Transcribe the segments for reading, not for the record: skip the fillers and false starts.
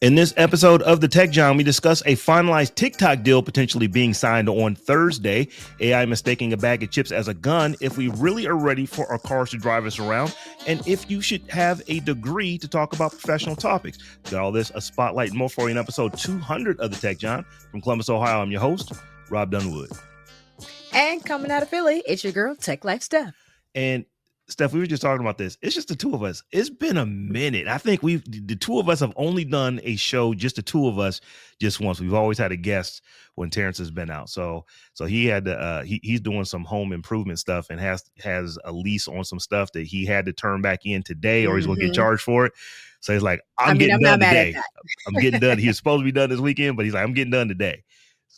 In this episode of the Tech Jawn, we discuss a finalized TikTok deal potentially being signed on Thursday, AI mistaking a bag of chips as a gun, if we really are ready for our cars to drive us around, and if you should have a degree to talk about professional topics. Got all this, a spotlight, and more for you in episode 200 of the Tech Jawn. From Columbus, Ohio, I'm your host, Robb Dunewood. And coming out of Philly, it's your girl, Tech Life Steph. And Steph, we were just talking about this. It's just the two of us. It's been a minute. I think the two of us have only done a show, just the two of us, just once. We've always had a guest when Terrance has been out. So he had to, he's doing some home improvement stuff and has a lease on some stuff that he had to turn back in today, or he's going to get charged for it. So he's like, I'm getting done today. I'm getting done. He was supposed to be done this weekend, but he's like, I'm getting done today.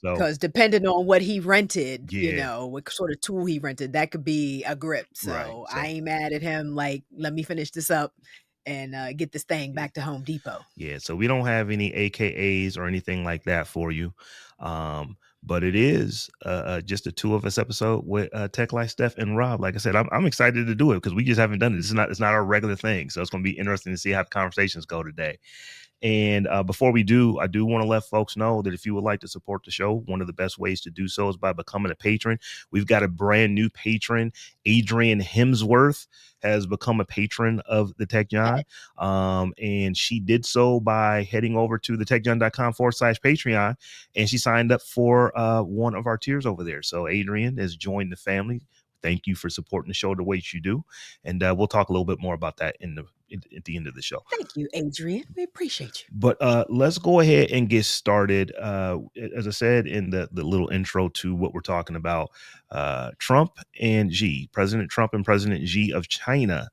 Because depending on what he rented, what sort of tool he rented, that could be a grip. So I ain't mad at him. Like, let me finish this up and get this thing back to Home Depot. Yeah, so we don't have any AKAs or anything like that for you. But it is just a two of us episode with Tech Life Steph and Robb. Like I said, I'm excited to do it because we just haven't done it. It's not our regular thing. So it's going to be interesting to see how the conversations go today. And before we do, I do want to let folks know that if you would like to support the show, one of the best ways to do so is by becoming a patron. We've got a brand new patron. Adrian Hemsworth has become a patron of the Tech Jawn. And she did so by heading over to thetechjawn.com/Patreon. And she signed up for one of our tiers over there. So Adrian has joined the family. Thank you for supporting the show the way you do. And we'll talk a little bit more about that at the end of the show. Thank you, Adrian. We appreciate you. But let's go ahead and get started. As I said in the little intro to what we're talking about, Trump and Xi, President Trump and President Xi of China,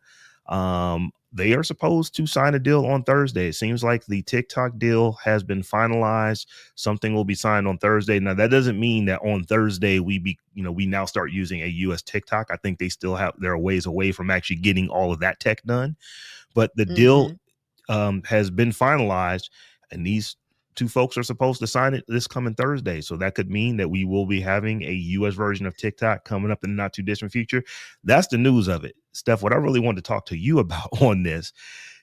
they are supposed to sign a deal on Thursday. It seems like the TikTok deal has been finalized. Something will be signed on Thursday. Now, that doesn't mean that on Thursday we now start using a US TikTok. I think they're a ways away from actually getting all of that tech done. But the deal has been finalized, and these two folks are supposed to sign it this coming Thursday. So that could mean that we will be having a US version of TikTok coming up in the not too distant future. That's the news of it. Steph, what I really wanted to talk to you about on this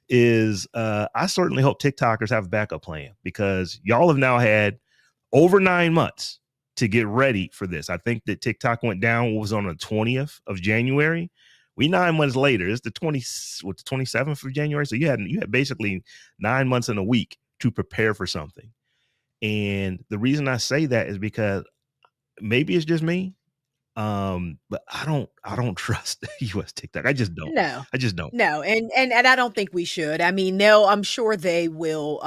is I certainly hope TikTokers have a backup plan, because y'all have now had over 9 months to get ready for this. I think that TikTok went down was on the 20th of January. We 9 months later. It's the 27th of January. So you had basically 9 months and a week to prepare for something. And the reason I say that is because maybe it's just me, but I don't trust US TikTok. I just don't. No, I just don't. No, and I don't think we should. I mean, no, I'm sure they will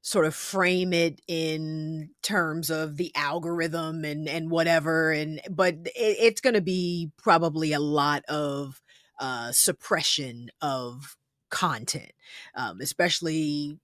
sort of frame it in terms of the algorithm and whatever, but it's going to be probably a lot of suppression of content, especially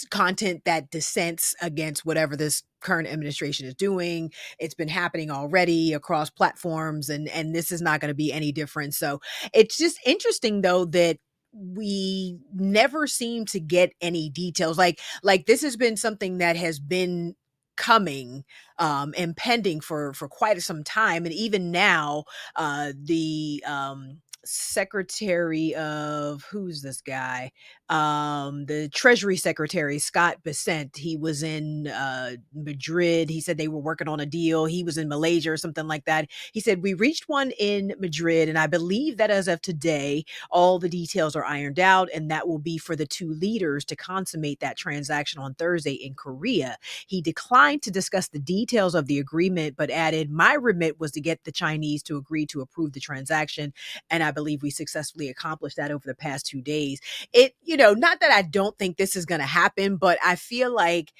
content that dissents against whatever this current administration is doing. It's been happening already across platforms, and this is not going to be any different. So it's just interesting, though, that we never seem to get any details. Like this has been something that has been coming and pending for quite some time. And even now, the Secretary of, who's this guy? The Treasury Secretary, Scott Bessent, he was in Madrid. He said they were working on a deal. He was in Malaysia or something like that. He said, we reached one in Madrid, and I believe that as of today, all the details are ironed out, and that will be for the two leaders to consummate that transaction on Thursday in Korea. He declined to discuss the details of the agreement, but added, my remit was to get the Chinese to agree to approve the transaction, and I believe we successfully accomplished that over the past 2 days. Not that I don't think this is going to happen, but I feel like,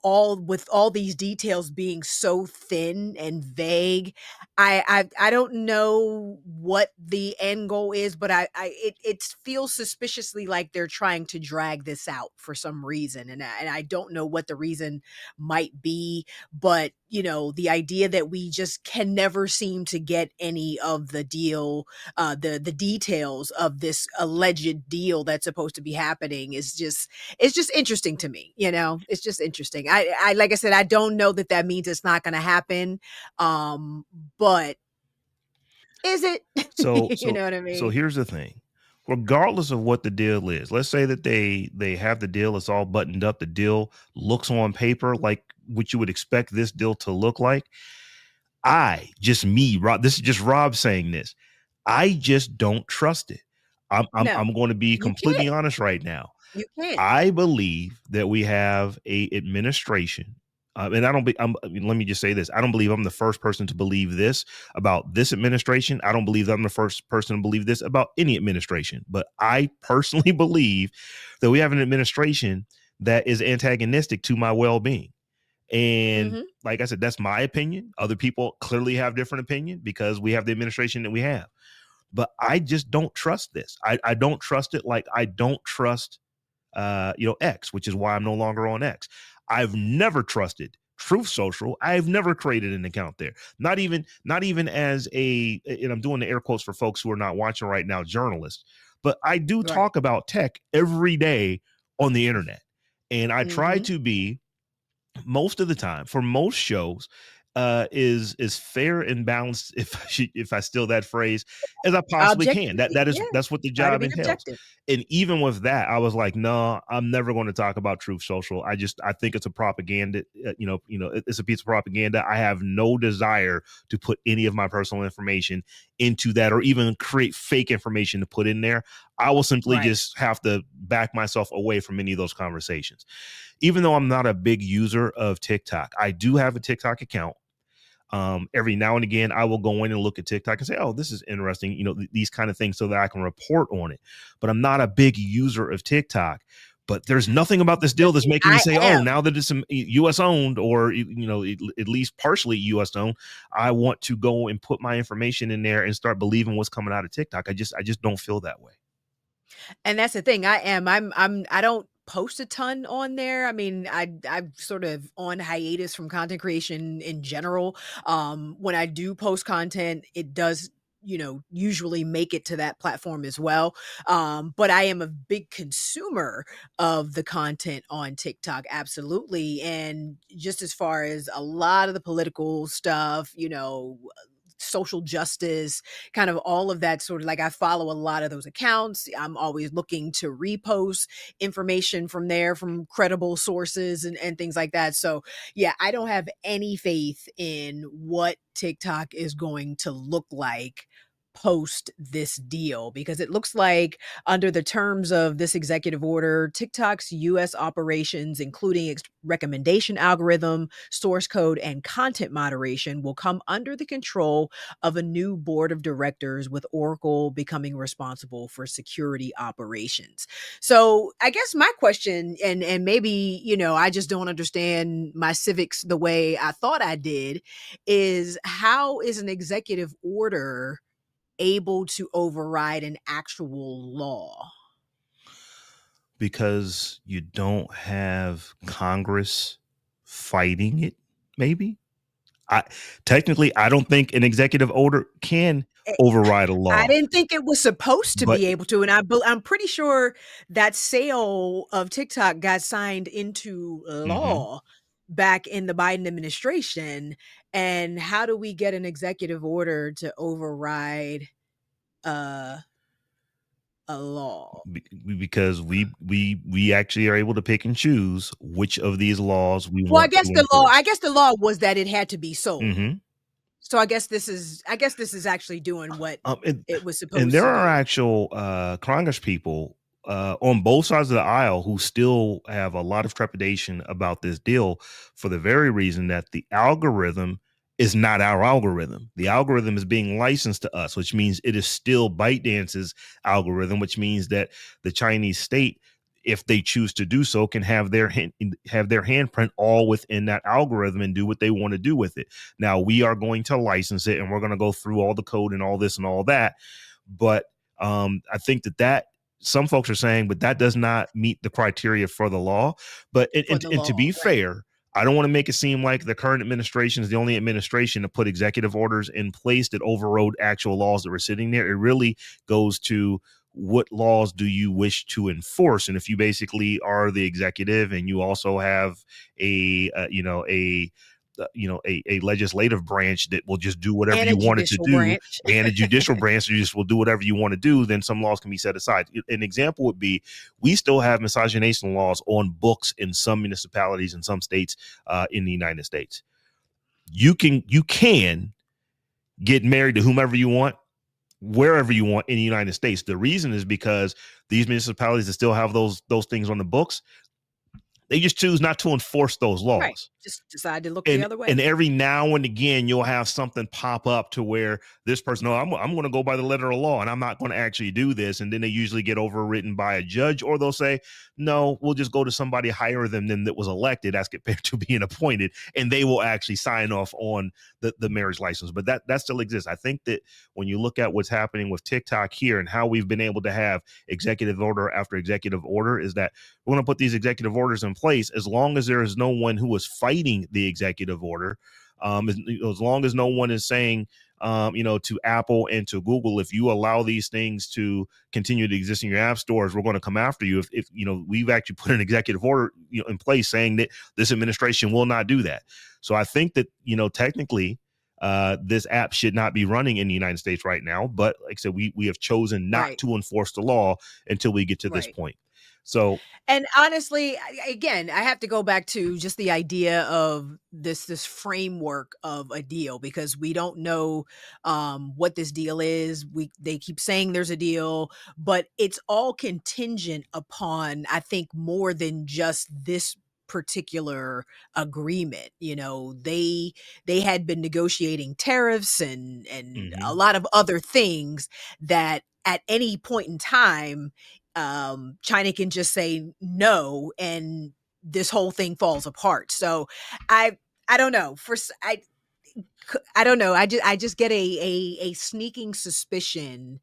all these details being so thin and vague, I don't know what the end goal is, but it feels suspiciously like they're trying to drag this out for some reason, and I don't know what the reason might be, but the idea that we just can never seem to get any of the deal, the details of this alleged deal that's supposed to be happening it's just interesting to me. It's just interesting. I like I said, I don't know that means it's not going to happen, but is it? So You know what I mean? So here's the thing. regardless of what the deal is, let's say that they have the deal, it's all buttoned up, the deal looks on paper like what you would expect this deal to look like. Rob, this is just Rob saying this. I just don't trust it. No, I'm going to be you completely can't. honest right now. You can't. I believe that we have a administration, and I don't be. Let me just say this: I don't believe I'm the first person to believe this about this administration. I don't believe that I'm the first person to believe this about any administration. But I personally believe that we have an administration that is antagonistic to my well-being. And Hmm. like I said, that's my opinion. Other people clearly have different opinion because we have the administration that we have. But I just don't trust this. I don't trust it like I don't trust X, which is why I'm no longer on X. I've never trusted Truth Social. I've never created an account there. Not even as a, and I'm doing the air quotes for folks who are not watching right now, journalists. But I do Right. talk about tech every day on the internet. And I try Hmm. to be most of the time for most shows is fair and balanced, if I steal that phrase, as I possibly can. Objectivity. Yeah. That's what the Try to job be entails. objective. And even with that, I was like, no, I'm never going to talk about Truth Social. I think it's a propaganda. It's a piece of propaganda. I have no desire to put any of my personal information into that, or even create fake information to put in there. I will simply Right. just have to back myself away from any of those conversations. Even though I'm not a big user of TikTok, I do have a TikTok account. Every now and again, I will go in and look at TikTok and say, "Oh, this is interesting," these kind of things, so that I can report on it. But I'm not a big user of TikTok. But there's nothing about this But deal that's see, making me I say, "Oh, am. now that it's U.S. owned, or at least partially U.S. owned, I want to go and put my information in there and start believing what's coming out of TikTok." I just don't feel that way. And that's the thing, I am. I don't post a ton on there. I mean, I'm sort of on hiatus from content creation in general. When I do post content, it does, usually make it to that platform as well. But I am a big consumer of the content on TikTok, absolutely. And just as far as a lot of the political stuff, social justice, kind of all of that sort of, like, I follow a lot of those accounts. I'm always looking to repost information from there from credible sources and things like that. So, yeah, I don't have any faith in what TikTok is going to look like post this deal, because it looks like under the terms of this executive order, TikTok's US operations, including recommendation algorithm, source code, and content moderation, will come under the control of a new board of directors, with Oracle becoming responsible for security operations. So I guess my question, and maybe, I just don't understand my civics the way I thought I did, is how is an executive order able to override an actual law? Because you don't have Congress fighting it, maybe. I Technically, I don't think an executive order can Eh, override a I law, didn't think it was supposed to but be able to, and I'm pretty sure that sale of TikTok got signed into mhm, law back in the Biden administration. And how do we get an executive order to override uh, a law? because we actually are able to pick and choose which of these laws we Well, want to I enforce. guess the law was that it had to be sold. Mhm. So I guess this is actually doing what Um, and, it was and supposed there to are do. actual Congress people on both sides of the aisle who still have a lot of trepidation about this deal, for the very reason that the algorithm is not our algorithm. The algorithm is being licensed to us, which means it is still ByteDance's algorithm, which means that the Chinese state, if they choose to do so, can have their handprint all within that algorithm and do what they want to do with it. Now we are going to license it, and we're going to go through all the code and all this and all that. But I think that some folks are saying, but that does not meet the criteria for the law. But For the and to law, be right. fair, I don't want to make it seem like the current administration is the only administration to put executive orders in place that overrode actual laws that were sitting there. It really goes to what laws do you wish to enforce, and if you basically are the executive and you also have a a legislative branch that will just do whatever And a you want it to judicial do, branch. and a judicial branch that just will do whatever you want to do, then some laws can be set aside. An example would be, we still have miscegenation laws on books in some municipalities in some states in the United States. You can get married to whomever you want, wherever you want in the United States. The reason is because these municipalities that still have those things on the books, they just choose not to enforce those Right. laws. Just decide to look the and other and way. every now and again you'll have something pop up to where this person, no, I'm going to go by the letter of law and I'm not going to actually do this, and then they usually get overwritten by a judge, or they'll say, no, we'll just go to somebody higher than them that was elected as compared to being appointed, and they will actually sign off on the marriage license. But that still exists. I think that when you look at what's happening with TikTok here and how we've been able to have executive order after executive order, is that we're going to put these executive orders in place as long as there is no one who is fighting the executive order. As long as no one is saying, to Apple and to Google, if you allow these things to continue to exist in your app stores, we're going to come after you. If we've actually put an executive order in place saying that this administration will not do that. So I think that technically this app should not be running in the United States right now. But like I said, we have chosen not Right. to enforce the law until we get to this Right. point. So And honestly, again, I have to go back to just the idea of this framework of a deal, because we don't know what this deal is. They keep saying there's a deal, but it's all contingent upon, I think, more than just this particular agreement. They had been negotiating tariffs and a mhm. lot of other things that at any point in time, China can just say no and this whole thing falls apart. So I I don't know. I don't know. I just get a sneaking suspicion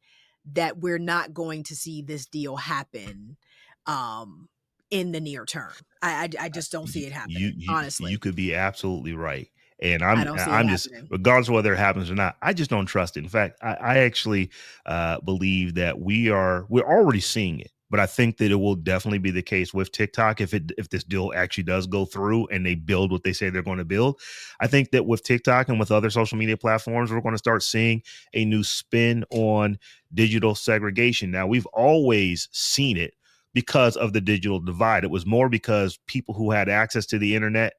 that we're not going to see this deal happen um in the near term. I just don't you see it you happening, you you honestly. could be absolutely right. And I I'm don't see it I'm just, happening. regardless of whether it happens or not, I just don't trust it. In fact, I actually believe that we're already seeing it. But I think that it will definitely be the case with TikTok if this deal actually does go through and they build what they say they're going to build. I think that with TikTok and with other social media platforms, we're going to start seeing a new spin on digital segregation. Now, we've always seen it because of the digital divide. It was more because people who had access to the internet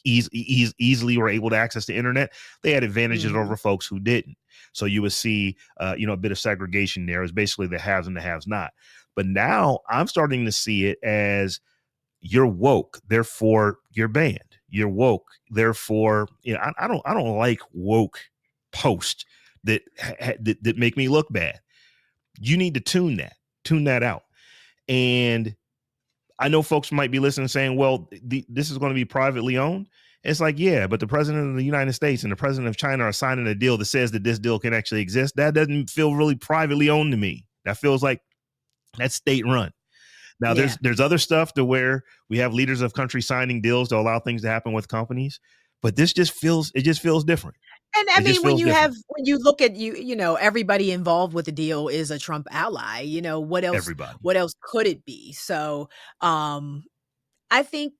easily were able to access the internet. They had advantages Mhm. over folks who didn't. So you would see, a bit of segregation there. Is basically the haves and the haves not. But now I'm starting to see it as, you're woke, therefore you're banned. You're woke, therefore, I don't like woke posts that make me look bad. You need to tune that out. And I know folks might be listening saying, well, this is going to be privately owned. It's like, yeah, but the president of the United States and the president of China are signing a deal that says that this deal can actually exist. That doesn't feel really privately owned to me. That feels like that's state run. Now, Yeah. there's other stuff to where we have leaders of countries signing deals to allow things to happen with companies, but it just feels different. And I It just mean, when feels different. you look at everybody involved with the deal is a Trump ally. Everybody. What else could it be? So, um, I think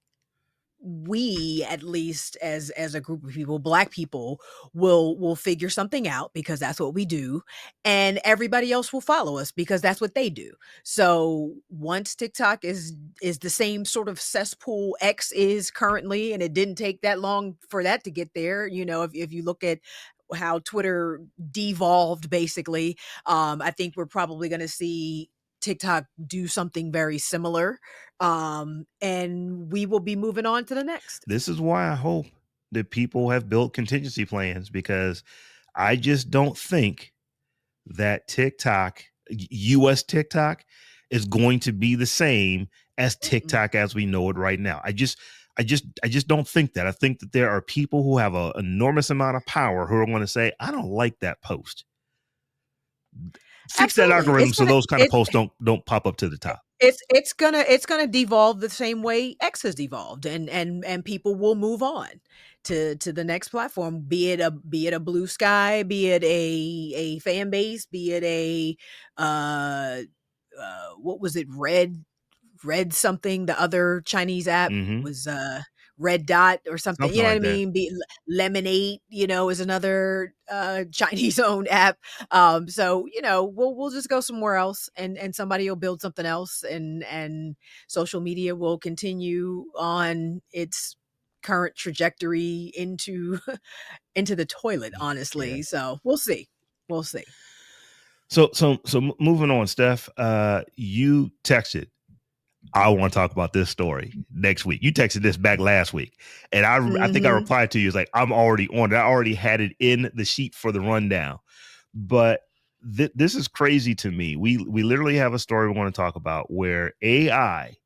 we, at least as a group of people, black people, will figure something out, because that's what we do, and everybody else will follow us because that's what they do. So once TikTok is the same sort of cesspool X is currently, and it didn't take that long for that to get there. If you look at how Twitter devolved, basically, I think we're probably going to see TikTok do something very similar, and we will be moving on to the next. This is why I hope that people have built contingency plans, because I just don't think that TikTok, US TikTok, is going to be the same as Mm-mm. TikTok as we know it right now. I just don't think that. I think that there are people who have an enormous amount of power who are going to say, I don't like that post. Fix that Absolutely. algorithm so those kind of posts don't pop up to the top. It's gonna devolve the same way X has devolved, and people will move on to the next platform, be it a blue sky, be it a fan base, be it a uh what was it, red something, the other Chinese app Hmm. was Red Dot or something, you something know what I like that. mean? Lemonade, is another Chinese owned app. So we'll just go somewhere else, and somebody will build something else, and social media will continue on its current trajectory into into the toilet, Yeah. honestly. So we'll see. We'll see. So moving on, Steph. You texted, I want to talk about this story next week. You texted this back last week, and I think I Hmm. replied to you. It's like, I'm already on it. I already had it in the sheet for the rundown. But this is crazy to me. We literally have a story we want to talk about where AI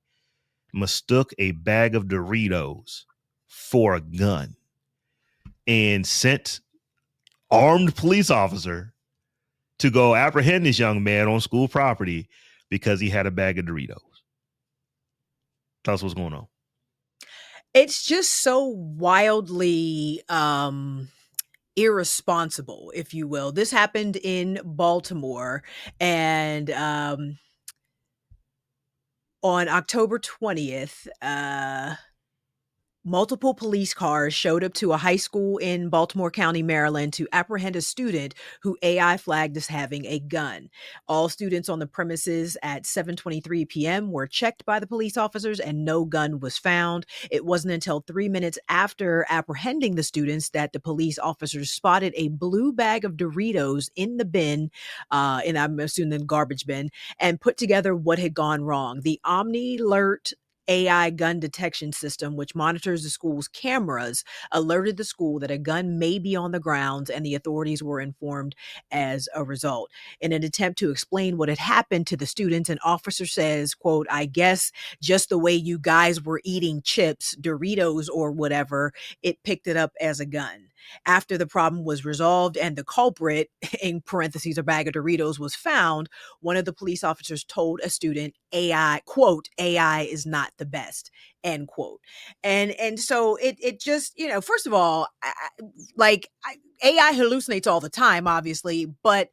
mistook a bag of Doritos for a gun and sent armed police officer to go apprehend this young man on school property because he had a bag of Doritos. Tell us what's going on. It's just so wildly irresponsible, if you will. This happened in Baltimore, and on October 20th, multiple police cars showed up to a high school in Baltimore County, Maryland, to apprehend a student who AI flagged as having a gun. All students on the premises at 7:23 p.m. were checked by the police officers and no gun was found. It wasn't until 3 minutes after apprehending the students that the police officers spotted a blue bag of Doritos in the bin, and I'm assuming the garbage bin, and put together what had gone wrong. The Omni Alert AI gun detection system, which monitors the school's cameras, alerted the school that a gun may be on the grounds, and the authorities were informed as a result. In an attempt to explain what had happened to the students, an officer says, quote, "I guess just the way you guys were eating chips, Doritos, or whatever, it picked it up as a gun." After the problem was resolved and the culprit, in parentheses, a bag of Doritos, was found, one of the police officers told a student, AI, quote, "AI is not the best," end quote. And so it just, first of all, AI hallucinates all the time, obviously, but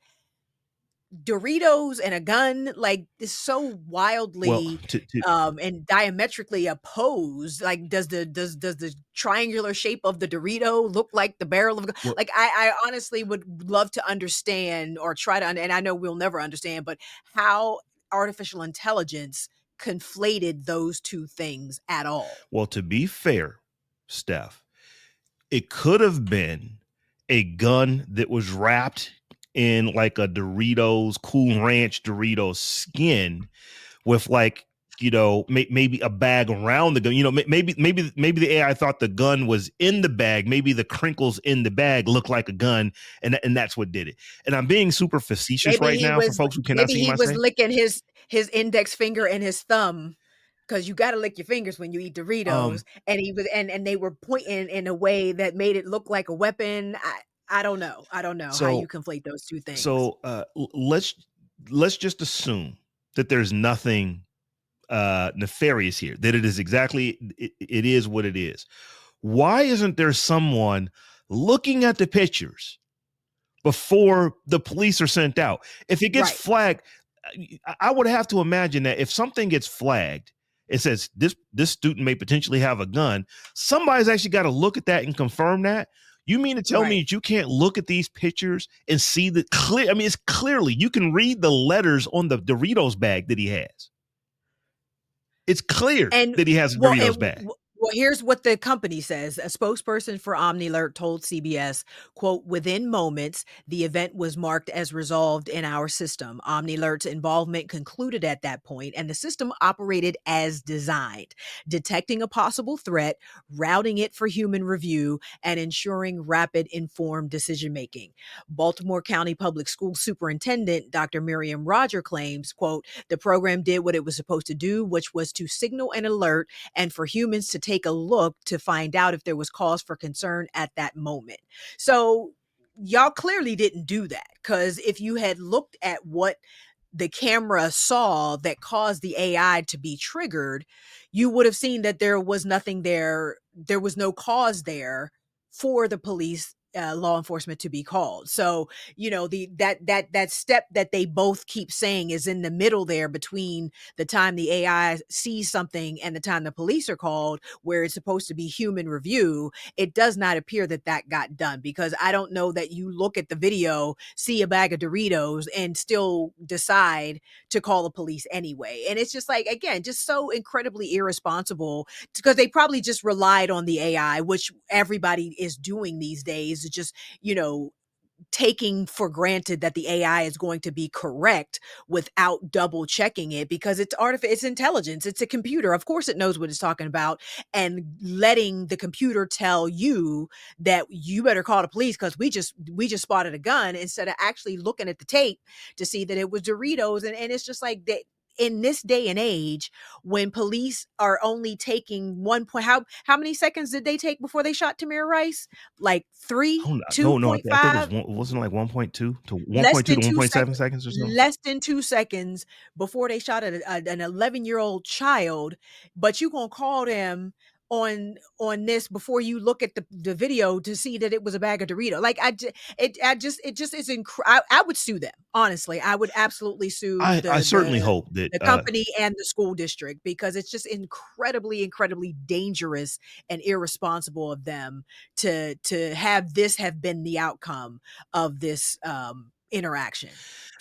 Doritos and a gun, like, is so Well, wildly and diametrically opposed. Like, does the triangular shape of the Dorito look like the barrel of a gun? well, Like, I honestly would love to understand, or try to, and I know we'll never understand, but how artificial intelligence conflated those two things at all. well, to be fair, Steph, it could have been a gun that was wrapped in like a Doritos, Cool Ranch Doritos skin with like, maybe a bag around the gun. Maybe the AI thought the gun was in the bag. Maybe the crinkles in the bag look like a gun, and that's what did it. And I'm being super facetious Maybe right he now for was folks who cannot maybe see he my was say. licking his index finger and his thumb, because you gotta lick your fingers when you eat Doritos, Um, and he was and they were pointing in a way that made it look like a weapon. I don't know. I don't know how you so conflate those two things. let's just assume that there's nothing nefarious here, that it is exactly, it is what it is. Why isn't there someone looking at the pictures before the police are sent out? If it gets Right. flagged, I would have to imagine that if something gets flagged, it says this student may potentially have a gun. Somebody's actually got to look at that and confirm that. You mean to tell me Right. that you can't look at these pictures and see the clear? I mean, it's clearly, you can read the letters on the Doritos bag that he has. It's clear And that he has a well, Doritos bag. here's what the company says. A spokesperson for OmniAlert told CBS, quote, "Within moments, the event was marked as resolved in our system. OmniAlert's involvement concluded at that point, and the system operated as designed, detecting a possible threat, routing it for human review, and ensuring rapid, informed decision making." Baltimore County Public School Superintendent Dr. Miriam Roger claims, quote, "The program did what it was supposed to do, which was to signal an alert and for humans to take a look to find out if there was cause for concern at that moment." So y'all clearly didn't do that, because if you had looked at what the camera saw that caused the AI to be triggered, you would have seen that there was nothing there. There was no cause there for the police law enforcement to be called. So, that step that they both keep saying is in the middle there between the time the AI sees something and the time the police are called, where it's supposed to be human review. It does not appear that that got done, because I don't know that you look at the video, see a bag of Doritos, and still decide to call the police anyway. And it's just like, again, just so incredibly irresponsible, because they probably just relied on the AI, which everybody is doing these days, just, you know, taking for granted that the AI is going to be correct without double checking it, because it's intelligence, it's a computer. Of course it knows what it's talking about, and letting the computer tell you that you better call the police because we just spotted a gun, instead of actually looking at the tape to see that it was Doritos. And it's just like that. In this day and age, when police are only taking one point, how many seconds did they take before they shot Tamir Rice? Like I three, don't no, no, I think it was 2.5, wasn't it like 1.2 to less 1.2 than to 2 1.7 seconds, seconds or so? less than 2 seconds before they shot at an 11-year-old child. But you gonna call them on this before you look at the video to see that it was a bag of Dorito. Like, it just is I would sue them. Honestly, I would absolutely sue I certainly hope that the company and the school district, because it's just incredibly, incredibly dangerous and irresponsible of them to have this have been the outcome of this interaction.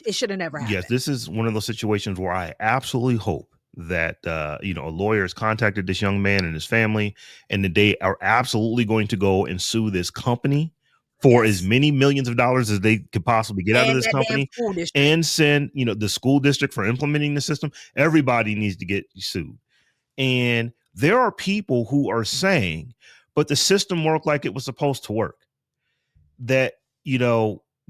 It should have never yes, happened. this is one of those situations where I absolutely hope that a lawyer has contacted this young man and his family, and that they are absolutely going to go and sue this company for as Yes. many millions of dollars as they could possibly get out of And this that damn company, school district. and send the school district for implementing the system. Everybody needs to get sued. And there are people who are saying, but the system worked like it was supposed to work. That,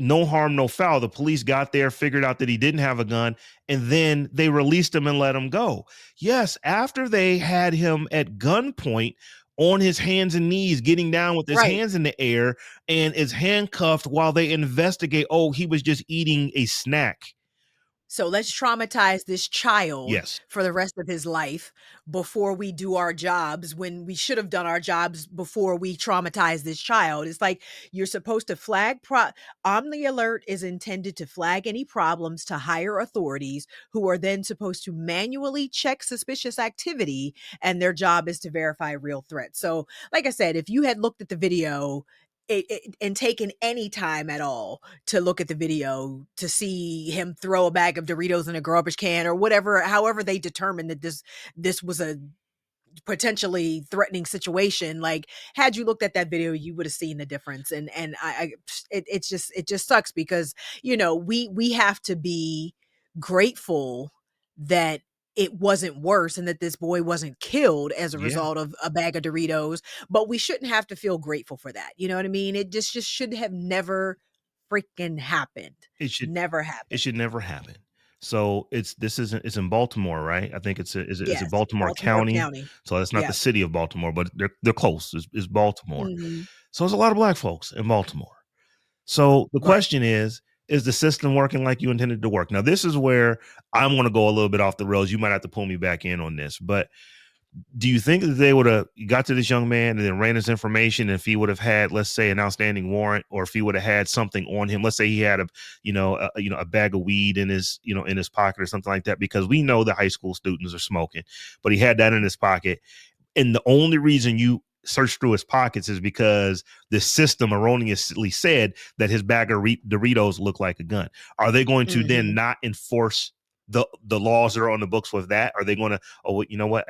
no harm, no foul. The police got there, figured out that he didn't have a gun, and then they released him and let him go. Yes, after they had him at gunpoint on his hands and knees, getting down with his Right. hands in the air, and is handcuffed while they investigate. Oh, he was just eating a snack. So let's traumatize this child Yes. for the rest of his life before we do our jobs, when we should have done our jobs before we traumatize this child. It's like, you're supposed to Omni Alert is intended to flag any problems to higher authorities, who are then supposed to manually check suspicious activity, and their job is to verify real threats. So, like I said, if you had looked at the video, and taken any time at all to look at the video to see him throw a bag of Doritos in a garbage can, or whatever, however they determined that this was a potentially threatening situation. Like, had you looked at that video, you would have seen the difference. And it just sucks, because we have to be grateful that it wasn't worse, and that this boy wasn't killed as a Yeah. result of a bag of Doritos. But we shouldn't have to feel grateful for that. You know what I mean? It just should have never freaking happened. It should Never it happened. should never happen. So it's in Baltimore, right? I think is it Yes, Baltimore Baltimore County? County. So that's not the Yes. city of Baltimore, but they're close. It's Baltimore. Mhm. So there's a lot of black folks in Baltimore. So the Right. question is the system working like you intended to work? Now this is where I'm going to go a little bit off the rails. You might have to pull me back in on this, but do you think that they would have got to this young man and then ran his information, if he would have had, let's say, an outstanding warrant, or if he would have had something on him? Let's say he had a bag of weed in his in his pocket or something like that, because we know the high school students are smoking, but he had that in his pocket, and the only reason you search through his pockets is because the system erroneously said that his bag of Doritos looked like a gun. Are they going to then Mhm. not enforce the laws that are on the books with that? Are they going to, oh, you know what,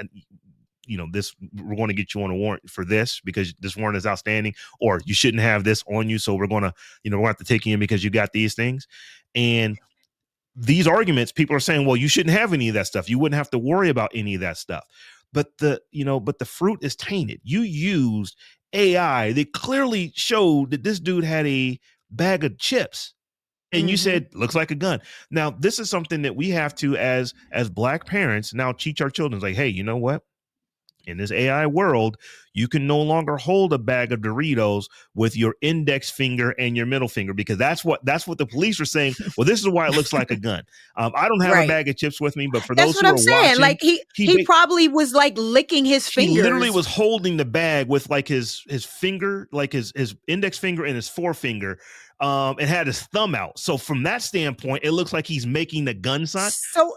this, we're going to get you on a warrant for this because this warrant is outstanding, or you shouldn't have this on you, so we're going to we're going to have to take you in because you got these things. And these arguments, people are saying, well, you shouldn't have any of that stuff, you wouldn't have to worry about any of that stuff. But the fruit is tainted. You used AI that clearly showed that this dude had a bag of chips, and you Mhm. said looks like a gun. Now this is something that we have to, as black parents, now teach our children. Like, hey, you know what, in this AI world, you can no longer hold a bag of Doritos with your index finger and your middle finger, because that's what the police are saying. Well, this is why it looks like a gun. I don't have a Right. bag of chips with me, but for That's those what who I'm are saying. watching, Like he probably was like licking his he literally fingers. was holding the bag with like his finger, like his index finger and his forefinger, and had his thumb out. So from that standpoint, it looks like he's making the gun sign. So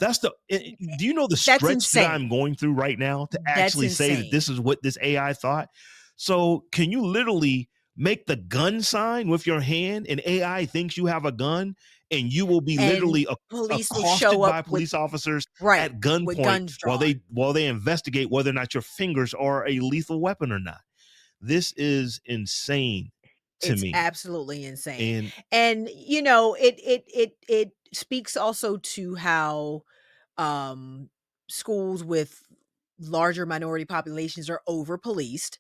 Do you know the that's stretch that I'm insane. going through right now to That's actually say that insane. this is what this AI thought? So can you literally make the gun sign with your hand, and AI thinks you have a gun, and you will be And literally police will show accosted up by with, police officers right, at with gunpoint guns while drawn. they investigate whether or not your fingers are a lethal weapon or not. This is insane to It's me. absolutely insane. And And it speaks also to how um schools with larger minority populations are over policed,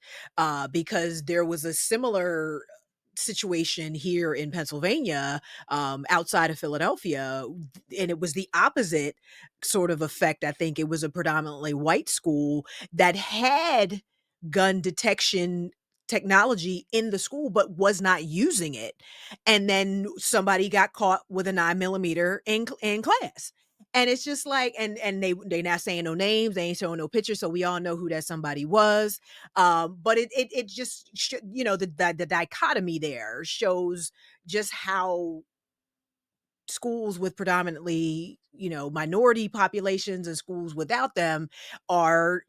because there was a similar situation here in Pennsylvania, outside of Philadelphia, and it was the opposite sort of effect. I think it was a predominantly white school that had gun detection technology in the school but was not using it, and then somebody got caught with a 9 millimeter in class. And it's just like, and they not saying no names, they ain't showing no pictures, so we all know who that somebody was. But it just the dichotomy there shows just how schools with predominantly minority populations and schools without them are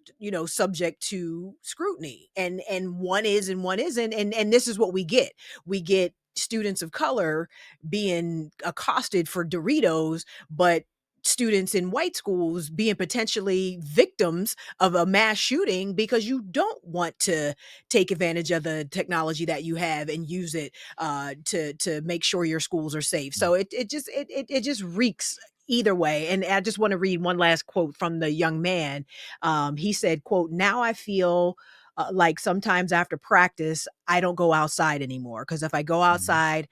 subject to scrutiny, and one is and one isn't, and this is what we get students of color being accosted for Doritos, but students in white schools being potentially victims of a mass shooting because you don't want to take advantage of the technology that you have and use it to make sure your schools are safe. So it just reeks either way. And I just want to read one last quote from the young man. He said, "Quote: Now I feel." Like sometimes after practice, I don't go outside anymore because if I go Mhm. outside,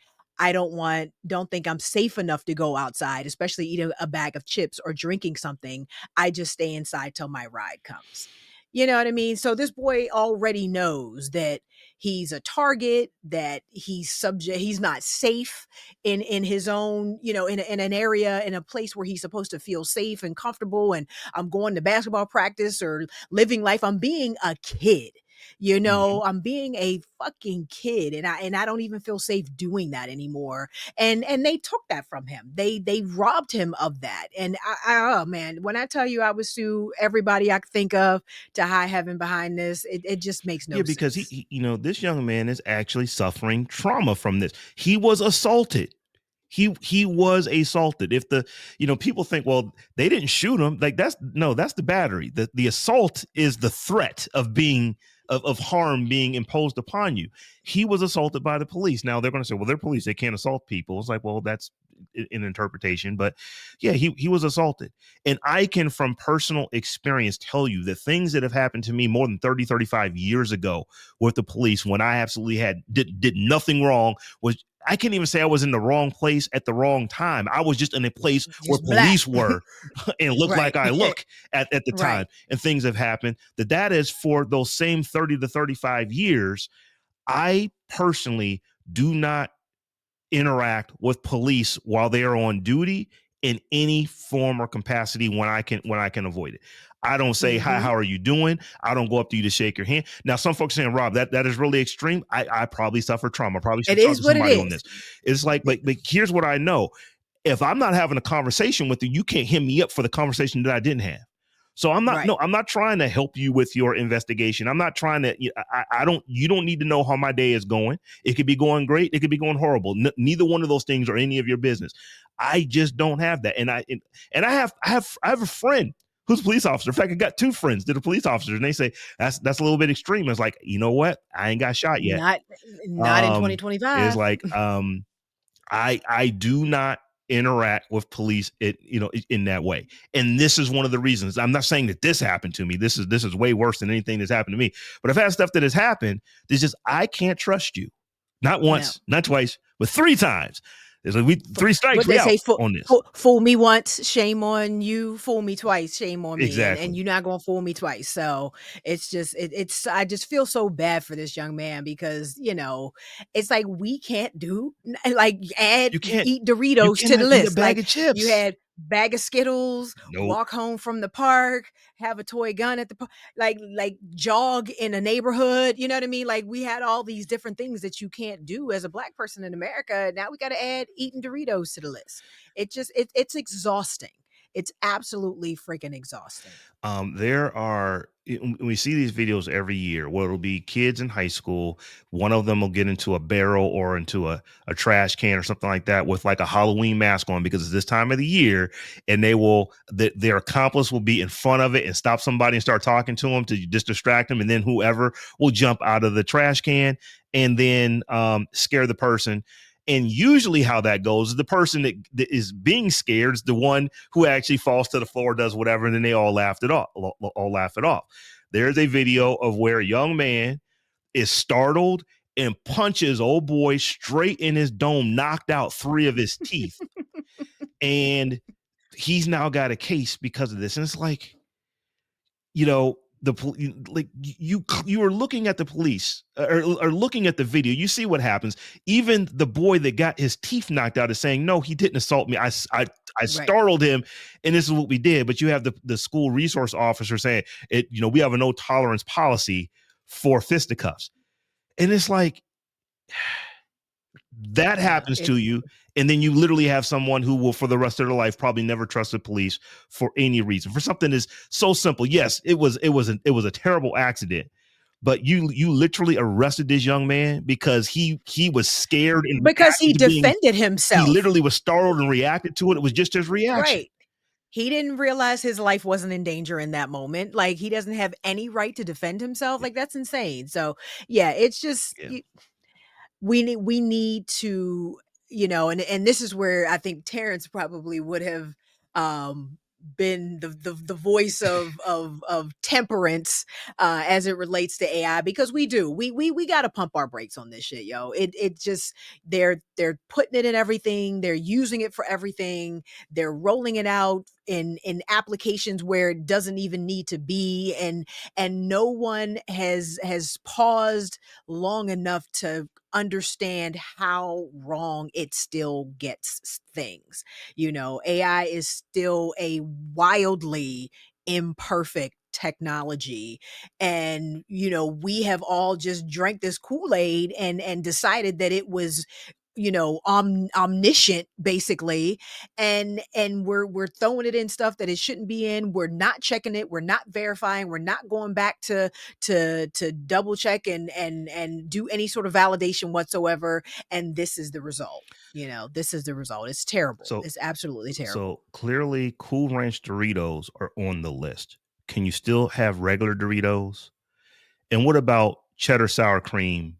don't think I'm safe enough to go outside, especially eating a bag of chips or drinking something. I just stay inside till my ride comes. You know what I mean? So this boy already knows that he's a target, that he's not safe in his own, in an area, in a place where he's supposed to feel safe and comfortable. And I'm going to basketball practice or living life. I'm being a kid. Mhm. I'm being a fucking kid, and I don't even feel safe doing that anymore. And they took that from him. They robbed him of that. And oh man, when I tell you I would sue everybody I could think of to high heaven behind this, it just makes Yeah, no because sense. this young man is actually suffering trauma from this. He was assaulted. He was assaulted. If people think, well, they didn't shoot him, like that's the battery. The assault is the threat of being of harm being imposed upon you. He was assaulted by the police. Now they're going to say, well, they're police, they can't assault people. It's like, well, that's an interpretation, but yeah, he was assaulted. And I can from personal experience tell you that things that have happened to me more than 30, 35 years ago with the police, when I absolutely did nothing wrong, was I can't even say I was in the wrong place at the wrong time. I was just in a place where Just black. police were and looked like Right. I look at the time. Right. And things have happened that is for those same 30 to 35 years. I personally do not interact with police while they are on duty in any form or capacity when I can avoid it. I don't say, hi, Mhm. how are you doing? I don't go up to you to shake your hand. Now, some folks saying, Rob, that is really extreme. I probably suffer trauma. I probably It should talk is to what it somebody on is. this. It's like, but here's what I know. If I'm not having a conversation with you, you can't hit me up for the conversation that I didn't have. So Right. I'm not trying to help you with your investigation. I'm not trying to, you don't need to know how my day is going. It could be going great. It could be going horrible. Neither one of those things are any of your business. I just don't have that. And I have a friend who's a police officer. In fact, I got two friends that are police officers, and they say that's a little bit extreme. It's like, you know what? I ain't got shot yet. Not in Um, is 2025. like, I do not interact with police in that way. And this is one of the reasons. I'm not saying that this happened to me. This is way worse than anything that's happened to me. But I've had stuff that has happened. There's just I can't trust you. Not No. once, not twice, but three times. It's like, we three strikes, What we they out say, on this. fool me once, shame on you. Fool me twice, shame on me. And Exactly. you're not gonna fool me twice. So it's just it's I just feel so bad for this young man because it's like we can't do like add You can't. eat You Doritos to the cannot eat a list. bag Like of you chips. had bag of Skittles, Nope. walk home from the park, have a toy gun at the park, like jog in a neighborhood. You know what I mean? Like we had all these different things that you can't do as a black person in America. Now we got to add eating Doritos to the list. It's exhausting. It's absolutely freaking exhausting. There are we see these videos every year where it'll be kids in high school. One of them will get into a barrel or into a trash can or something like that with like a Halloween mask on because it's this time of the year, and their accomplice will be in front of it and stop somebody and start talking to them to just distract them, and then whoever will jump out of the trash can and then scare the person. And usually, how that goes is the person that is being scared is the one who actually falls to the floor, does whatever, and then they all laughed it off. All laugh it off. There's a video of where a young man is startled and punches old boy straight in his dome, knocked out 3 of his teeth, and he's now got a case because of this. And it's like, like you are looking at the police or looking at the video, you see what happens. Even the boy that got his teeth knocked out is saying, no, he didn't assault me. I Right. startled him, and this is what we did. But you have the school resource officer saying we have a no tolerance policy for fisticuffs, and it's like, that Yeah. happens to It's you, and then you literally have someone who will for the rest of their life probably never trust the police for any reason, for something that's so simple. Yes, it was a terrible accident, but you literally arrested this young man because he was scared and because he reacted to being defended he himself. literally was startled and reacted to it. It was just his reaction. Right. He didn't realize his life wasn't in danger in that moment. Like he doesn't have any right to defend himself. Yeah, Like that's insane. So yeah, it's just yeah. we need to and this is where I think Terrance probably would have been the voice of temperance as it relates to AI, because we got to pump our brakes on this shit, yo. It just they're putting it in everything, they're using it for everything, they're rolling it out in applications where it doesn't even need to be, and no one has paused long enough to understand how wrong it still gets things. AI is still a wildly imperfect technology, and we have all just drank this Kool-Aid and decided that it was omniscient basically, and we're throwing it in stuff that it shouldn't be in. We're not checking it, we're not verifying, we're not going back to double check and do any sort of validation whatsoever, and this is the result. This is the result. It's terrible. So It's absolutely terrible. so clearly, Cool Ranch Doritos are on the list. Can you still have regular Doritos? And what about cheddar sour cream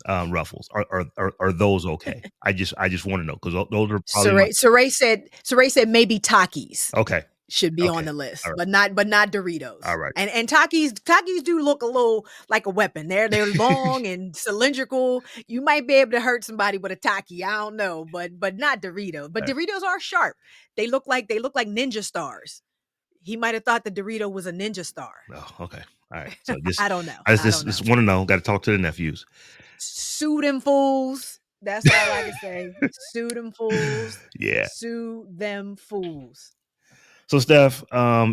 Ruffles? Are those okay? I just want to know because those are probably my Saray said maybe Takis okay. should be on Okay. the All list, right. but not All Doritos. right. And Takis do look a little like a weapon. They're long and cylindrical. You might be able to hurt somebody with a Taki. I don't know, but not Doritos. But All right. Doritos are sharp. They look like ninja stars. He might have thought the Dorito was a ninja star. Oh, okay. All right. So just I don't know. I just I just, don't know. just want to know. Got to talk to the nephews. Sue them fools. That's all I can say. Sue them fools. Yeah. Sue them fools. So, Steph,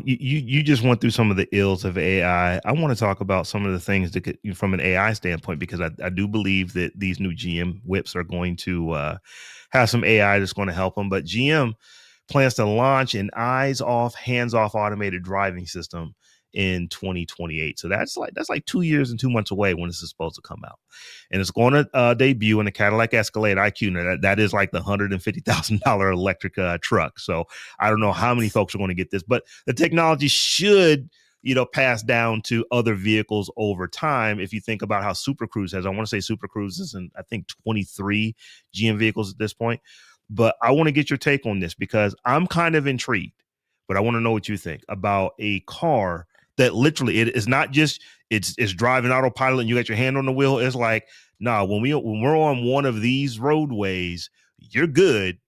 you just went through some of the ills of AI. I want to talk about some of the things that could, from an AI standpoint, because I do believe that these new GM whips are going to have some AI that's going to help them. But GM plans to launch an eyes off, hands off automated driving system in 2028. So that's like 2 years and 2 months away when this is supposed to come out, and it's going to debut in the Cadillac Escalade IQ. Now that is like the $150,000 electric truck. So I don't know how many Yikes. folks are going to get this, but the technology should pass down to other vehicles over time. If you think about how Super Cruise has, I want to say Super Cruise is in I think 23 GM vehicles at this point. But I want to get your take on this because I'm kind of intrigued, but I want to know what you think about a car that literally it is not just it's driving autopilot and you got your hand on the wheel. It's like, nah, when we're on one of these roadways, you're good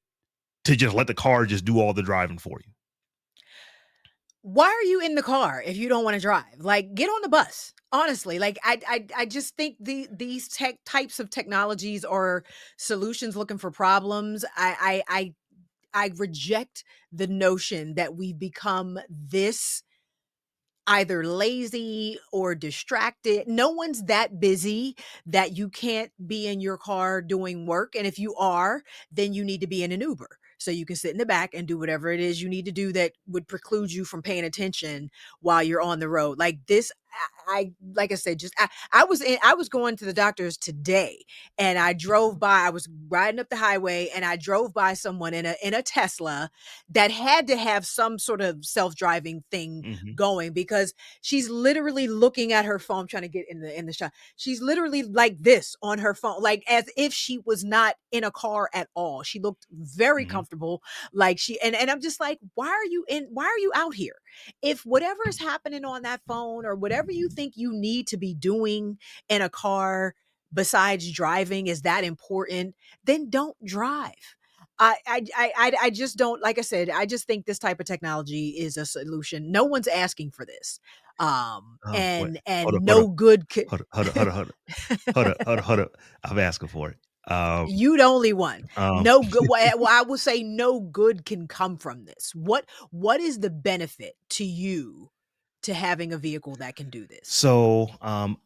to just let the car just do all the driving for you. Why are you in the car if you don't want to drive? Like, get on the bus. Honestly, like I just think these tech types of technologies are solutions looking for problems. I reject the notion that we've become this either lazy or distracted. No one's that busy that you can't be in your car doing work. And if you are, then you need to be in an Uber. So you can sit in the back and do whatever it is you need to do that would preclude you from paying attention while you're on the road. Like this, I like I said, I was going to the doctor's today and I drove by, I was riding up the highway and I drove by someone in a Tesla that had to have some sort of self-driving thing Mm-hmm. going because she's literally looking at her phone trying to get in the shot. She's literally like this on her phone, like as if she was not in a car at all. She looked very Mm-hmm. comfortable, like and I'm just like, why are you out here? If whatever is happening on that phone or whatever you think you need to be doing in a car besides driving is that important, then don't drive. I just don't, like I said, I just think this type of technology is a solution. No one's asking for this. Wait, hold up, And hold up, no good could hold up, hold up, hold up, hold up, hold up, hold up, hold up. I'm asking for it. Um, you the only one. um, No good. Well, I will say no good can come from this. What is the benefit to you to having a vehicle that can do this? So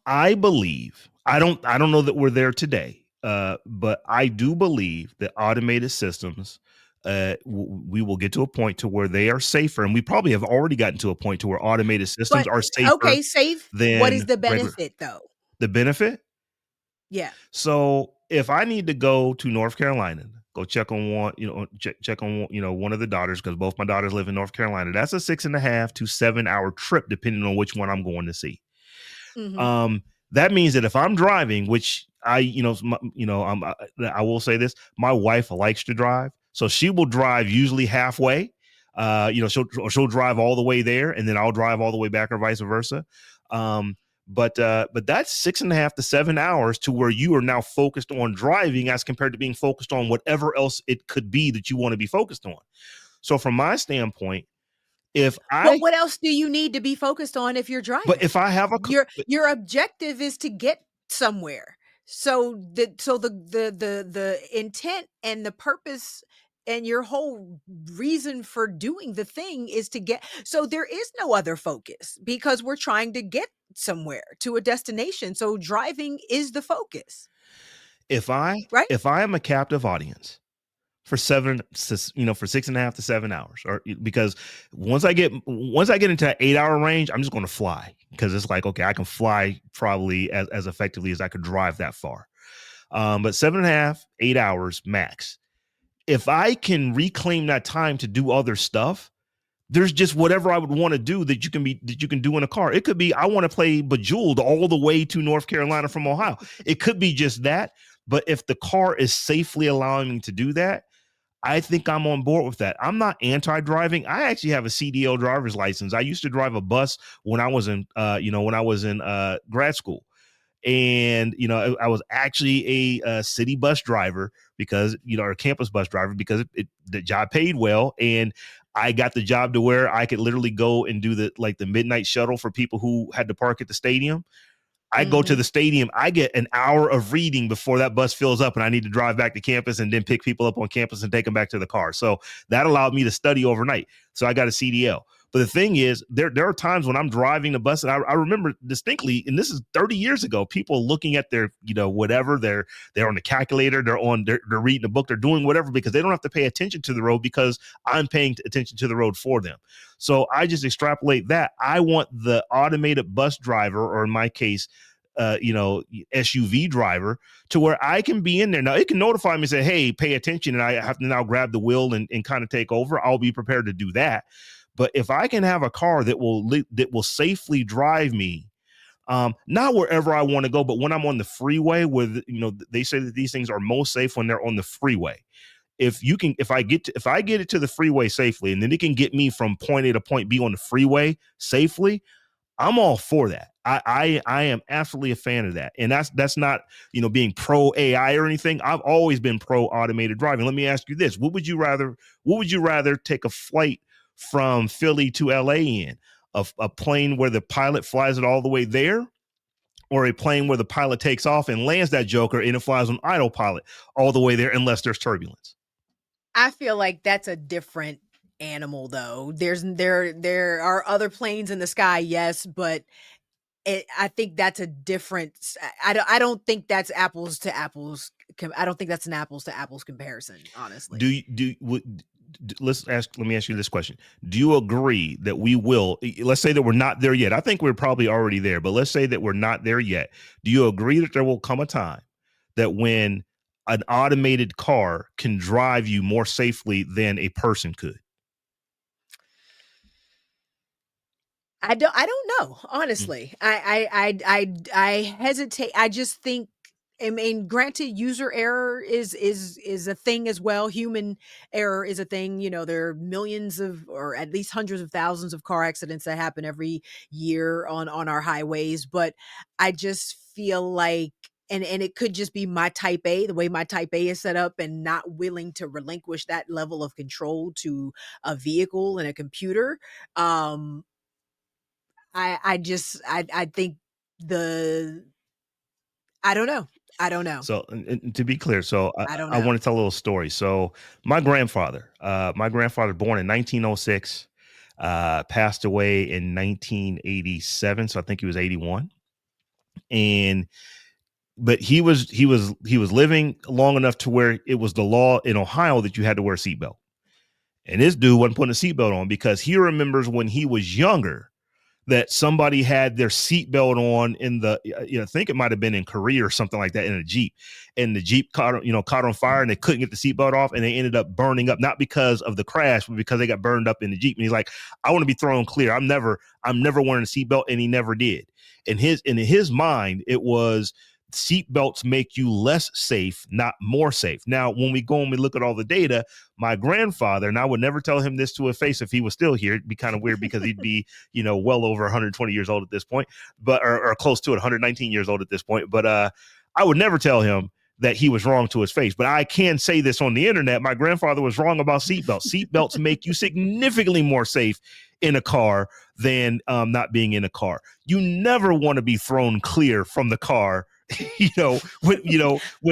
I believe I don't know that we're there today, but I do believe that automated systems we will get to a point to where they are safer, and we probably have already gotten to a point to where automated systems But are safer okay, safe. What is than the regular. benefit though? The benefit. Yeah. So if I need to go to North Carolina, go check on one, check on one of the daughters because both my daughters live in North Carolina. That's a 6.5 to 7 hour trip, depending on which one I'm going to see. Hmm. um that means that if I'm driving, which I will say this, my wife likes to drive, so she will drive usually halfway. She'll drive all the way there and then I'll drive all the way back or vice versa. Um but that's 6.5 to 7 hours to where you are now focused on driving as compared to being focused on whatever else it could be that you want to be focused on. So from my standpoint, if But I what else do you need to be focused on if you're but driving? if I have a Your objective is to get somewhere. So the intent and the purpose and your whole reason for doing the thing is to get, so there is no other focus because we're trying to get somewhere to a destination. So driving is the focus, if I right? if I am a captive audience for for 6.5 to 7 hours, or because once I get into that 8 hour range, I'm just going to fly because it's like, okay, I can fly probably as effectively as I could drive that far. But 7.5, 8 hours max. If I can reclaim that time to do other stuff, there's just whatever I would want to do that you can do in a car. It could be I want to play Bejeweled all the way to North Carolina from Ohio. It could be just that. But if the car is safely allowing me to do that, I think I'm on board with that. I'm not anti-driving. I actually have a CDL driver's license. I used to drive a bus when I was in grad school, and I was actually a city bus driver because or a campus bus driver because the job paid well, and I got the job to where I could literally go and do the midnight shuttle for people who had to park at the stadium. I go to Hmm. the stadium, I get an hour of reading before that bus fills up and I need to drive back to campus and then pick people up on campus and take them back to the car. So that allowed me to study overnight. So I got a CDL. But the thing is, there are times when I'm driving the bus and I remember distinctly, and this is 30 years ago, people looking at their, whatever, they're on the calculator, they're reading a book, they're doing whatever because they don't have to pay attention to the road because I'm paying attention to the road for them. So I just extrapolate that. I want the automated bus driver, or in my case, SUV driver, to where I can be in there. Now it can notify me and say, hey, pay attention. And I have to now grab the wheel and kind of take over. I'll be prepared to do that. But if I can have a car that will safely drive me, not wherever I want to go, but when I'm on the freeway, they say that these things are most safe when they're on the freeway. If I get it to the freeway safely, and then it can get me from point A to point B on the freeway safely, I'm all for that. I am absolutely a fan of that, and that's not being pro AI or anything. I've always been pro automated driving. Let me ask you this: What would you rather take a flight from Philly to LA in a plane where the pilot flies it all the way there, or a plane where the pilot takes off and lands that joker and it flies on idle pilot all the way there unless there's turbulence? I feel like that's a different animal though. There are other planes in the sky, yes, but I think that's a different. I don't think that's apples to apples. I don't think that's an apples to apples comparison, Do honestly. you do would let me ask you this question. Do you agree that we will, let's say that we're not there yet? I think we're probably already there, but let's say that we're not there yet. Do you agree that there will come a time that when an automated car can drive you more safely than a person could? I don't know, Mm. honestly. I hesitate. I just think, I mean, granted, user error is a thing as well. Human error is a thing. There are millions of, or at least hundreds of thousands of car accidents that happen every year on our highways. But I just feel like, and it could just be my type A, the way my type A is set up, and not willing to relinquish that level of control to a vehicle and a computer. Um, I think the I don't know. I don't know. So, and to be clear, so I don't I know. want to tell a little story. So, my grandfather, born in 1906, passed away in 1987. So, I think he was 81, and but he was living long enough to where it was the law in Ohio that you had to wear a seatbelt. And this dude wasn't putting a seatbelt on because he remembers when he was younger that somebody had their seatbelt on in the, I think it might have been in Korea or something like that, in a Jeep, and the Jeep caught on fire and they couldn't get the seatbelt off and they ended up burning up, not because of the crash, but because they got burned up in the Jeep. And he's like, I want to be thrown clear. I'm never wearing a seatbelt, and he never did. In his mind, it was seatbelts make you less safe, not more safe. Now, when we go and we look at all the data, my grandfather, and I would never tell him this to his face if he was still here. It'd be kind of weird because he'd be, well over 120 years old at this point, but or close to it, 119 years old at this point. But I would never tell him that he was wrong to his face. But I can say this on the internet: my grandfather was wrong about seatbelts. Seatbelts make you significantly more safe in a car than not being in a car. You never want to be thrown clear from the car. When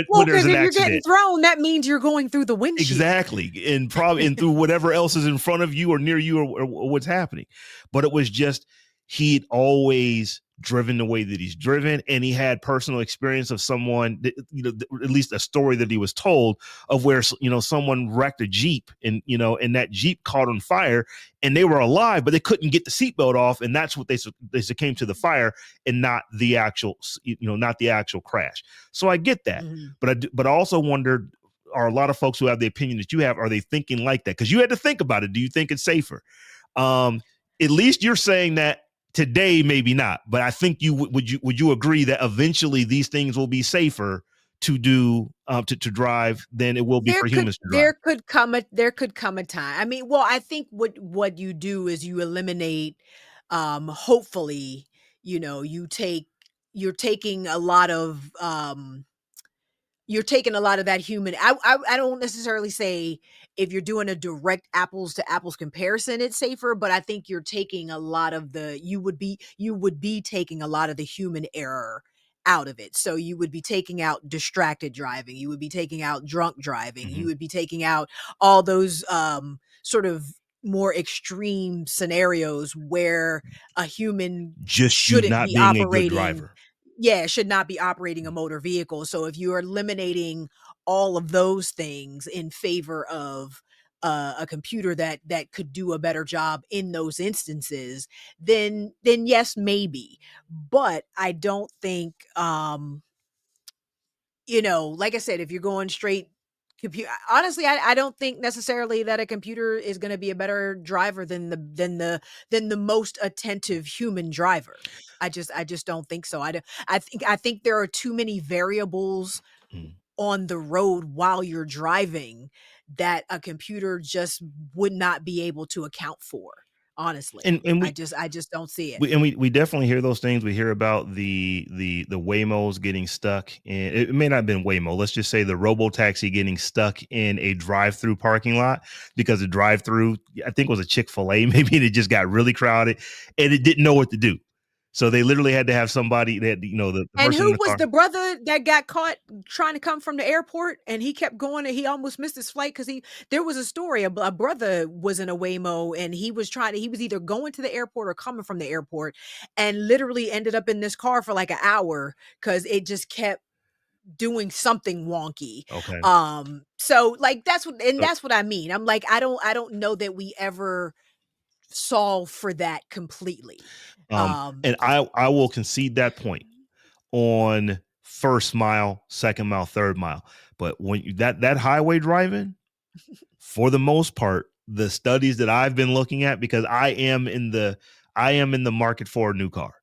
Well, there's because an if you're getting accident. thrown, that means you're going through the windshield. Exactly. And probably and through whatever else is in front of you or near you, or what's happening. But it was just, he'd always driven the way that he's driven, and he had personal experience of someone that, at least a story that he was told of where someone wrecked a Jeep, and that Jeep caught on fire, and they were alive but they couldn't get the seatbelt off, and that's what they succumbed to the fire, and not the actual crash. So I get that. Mhm. But I also wondered, are a lot of folks who have the opinion that you have, are they thinking like that? Because you had to think about it. Do you think it's safer? Um, at least you're saying that today, maybe not, but I think would you agree that eventually these things will be safer to do, to drive, than it will be There for could humans to drive? there could come a time. I mean, well, I think what you do is you eliminate, hopefully, you take you're taking a lot of you're taking a lot of that human. I don't necessarily say if you're doing a direct apples to apples comparison, it's safer, but I think you're taking a lot of the you would be taking a lot of the human error out of it. So you would be taking out distracted driving, you would be taking out drunk driving, you Mhm. would be taking out all those sort of more extreme scenarios where a human Just you shouldn't not be being a good operating, driver. yeah, should not be operating a motor vehicle. So if you are eliminating all of those things in favor of a computer that could do a better job in those instances, then yes, maybe. But I don't think, like I said, if you're going straight computer, honestly, I don't think necessarily that a computer is going to be a better driver than the most attentive human driver. I just don't think so. I think there are too many variables Mm. on the road while you're driving that a computer just would not be able to account for, honestly. And I just don't see it. we definitely hear those things. We hear about the Waymos getting stuck in, it may not have been Waymo. Let's just say the robo taxi getting stuck in a drive-through parking lot because the drive-through, I think it was a Chick-fil-A, maybe, and it just got really crowded and it didn't know what to do. So they literally had to have somebody that, the And person in who the was car. the brother that got caught trying to come from the airport and he kept going and he almost missed his flight because there was a story, a brother was in a Waymo and he was either going to the airport or coming from the airport and literally ended up in this car for like an hour because it just kept doing something wonky. Okay. So like So, that's what I mean. I'm like, I don't know that we ever solve for that completely. and I will concede that point on first mile, second mile, third mile. But when that highway driving, for the most part, the studies that I've been looking at, because I am in the market for a new car.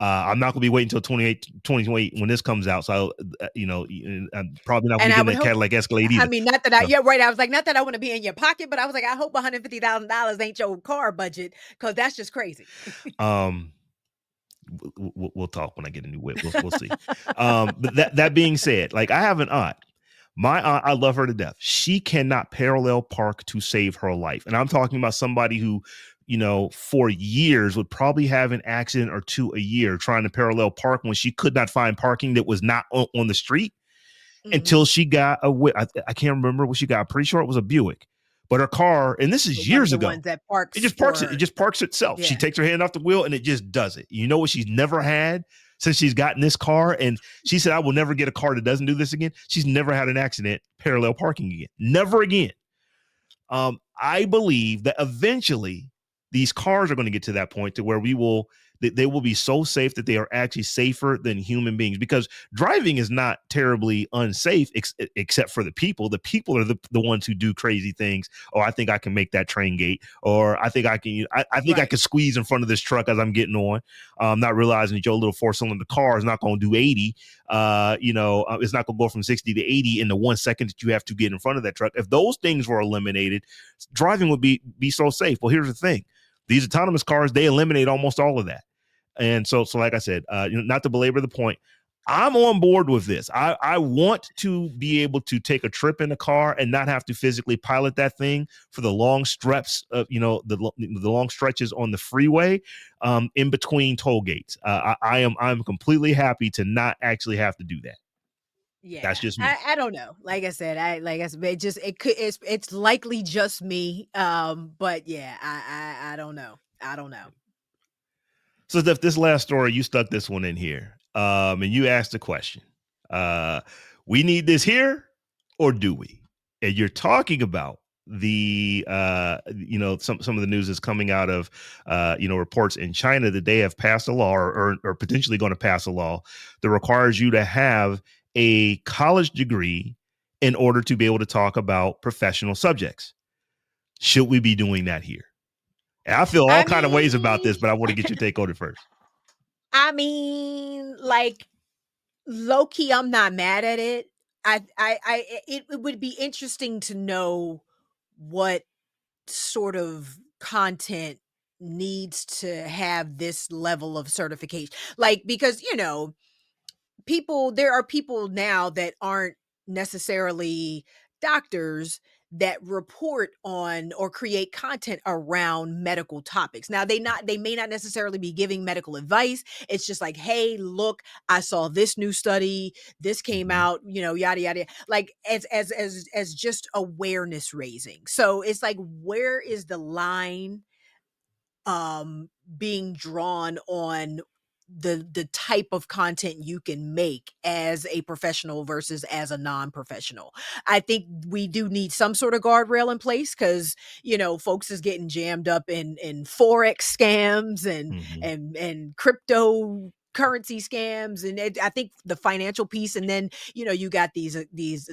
I'm not going to be waiting until 2028 when this comes out. So, I'm probably not going And to be I getting would a hope, Cadillac Escalade I either. mean, not that I So, yeah, right, I was like, not that I wanna be in your pocket, but I was like, I hope $150,000 ain't your car budget, because that's just crazy. um, we'll talk when I get a new whip. We'll see. But that being said, like, I have an aunt. My aunt, I love her to death. She cannot parallel park to save her life, and I'm talking about somebody who, for years would probably have an accident or two a year trying to parallel park when she could not find parking that was not on the street until Mhm. she got a whip. I can't remember what she got. I'm pretty sure it was a Buick, but her car, and this is One of years the ago, ones that it parks just parks it. It for just parks itself. She yeah. takes her hand off the wheel and it just does it. You know what she's never had since she's gotten this car? And she said, I will never get a car that doesn't do this again. She's never had an accident parallel parking again. Never again. I believe that eventually these cars are going to get to that point to where they will be so safe that they are actually safer than human beings, because driving is not terribly unsafe except for the people. The people are the ones who do crazy things. Oh, I think I can make that train gate, or I think I can. I think I Right. can squeeze in front of this truck as I'm getting on, not realizing that your little four-cylinder car is not going to do 80. It's not going to go from 60 to 80 in the 1 second that you have to get in front of that truck. If those things were eliminated, driving would be so safe. Well, here's the thing: these autonomous cars, they eliminate almost all of that. And so like I said, not to belabor the point, I'm on board with this. I want to be able to take a trip in a car and not have to physically pilot that thing for the long stretches of, the long stretches on the freeway, in between toll gates. I'm completely happy to not actually have to do that. Yeah. That's just me. I don't know. Like I said, it's likely just me. But yeah, I don't know. I don't know. So if this last story, you stuck this one in here, and you asked the question, uh, we need this here, or do we? And you're talking about some of the news is coming out of, reports in China that they have passed a law, or potentially going to pass a law that requires you to have a college degree in order to be able to talk about professional subjects. Should we be doing that here? And I feel all I kind of ways about mean, this, but I want to get your take on it first. like low key, I'm not mad at it. It would be interesting to know what sort of content needs to have this level of certification. Like, because, there are people now that aren't necessarily doctors that report on or create content around medical topics. Now they may not necessarily be giving medical advice. It's just like, "Hey, look, I saw this new study. This came Mhm. out, yada yada." Like as just awareness raising. So it's like, where is the line um being drawn on the type of content you can make as a professional versus as a non-professional? I think we do need some sort of guardrail in place because folks is getting jammed up in forex scams and Mhm. and cryptocurrency scams, and I think the financial piece, and then you got these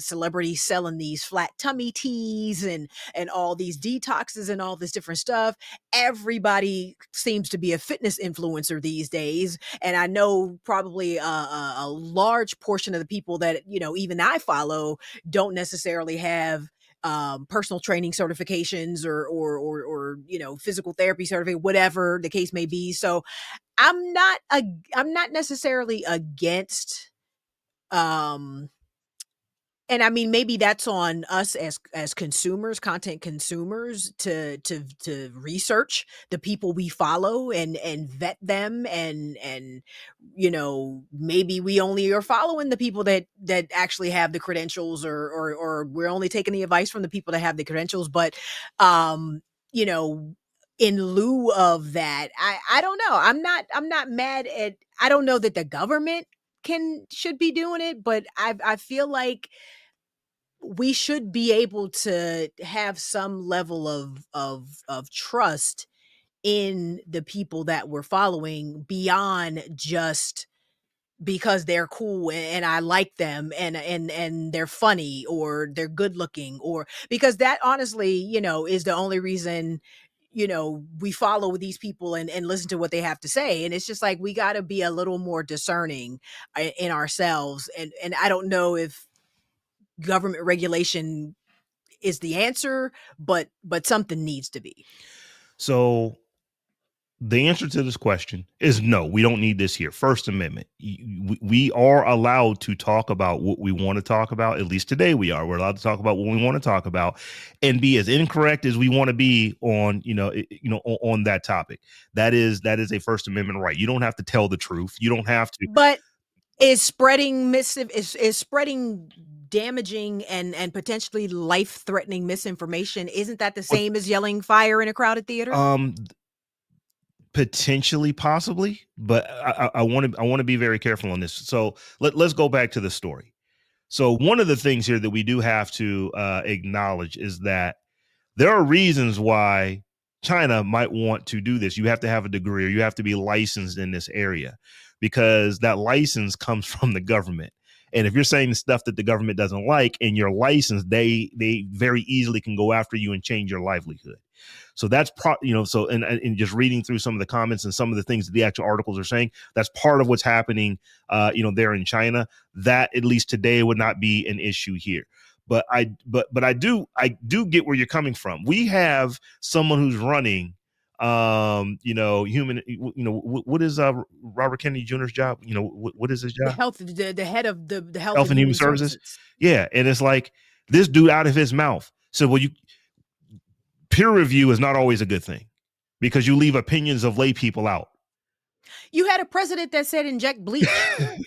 celebrities selling these flat tummy teas and all these detoxes and all this different stuff. Everybody seems to be a fitness influencer these days, and I know probably a large portion of the people that even I follow don't necessarily have personal training certifications or physical therapy certificate, whatever the case may be. So I'm not necessarily against um and I mean, maybe that's on us as consumers, content consumers, to research the people we follow and vet them, and maybe we only are following the people that actually have the credentials, or we're only taking the advice from the people that have the credentials. But you know, in lieu of that, I don't know. I'm not mad at. I don't know that the government can should be doing it, but I feel like we should be able to have some level of trust in the people that we're following beyond just because they're cool and I like them and they're funny or they're good looking, or because that honestly, is the only reason we follow these people and listen to what they have to say. And it's just like we got to be a little more discerning in ourselves. And I don't know if government regulation is the answer, but something needs to be. So the answer to this question is no, we don't need this here. First Amendment. We are allowed to talk about what we want to talk about. At least today we are. We're allowed to talk about what we want to talk about and be as incorrect as we want to be on, on that topic. That is a First Amendment right. You don't have to tell the truth. You don't have to. But is spreading is spreading damaging and potentially life-threatening misinformation, isn't that the But same as yelling fire in a crowded theater? um potentially, possibly, but I want to be very careful on this. So let's go back to the story. So one of the things here that we do have to acknowledge is that there are reasons why China might want to do this. You have to have a degree or you have to be licensed in this area because that license comes from the government. And if you're saying stuff that the government doesn't like and you're licensed, they very easily can go after you and change your livelihood. So that's so and just reading through some of the comments and some of the things that the actual articles are saying, that's part of what's happening there in China. That at least today would not be an issue here. But I do get where you're coming from. We have someone who's running human, what is Robert Kennedy Jr.'s job? What is his The job? health the head of the health Health and and Human human Services. services. Yeah. And it's like this dude out of his mouth said, well, you peer review is not always a good thing because you leave opinions of lay people out. You had a president that said inject bleach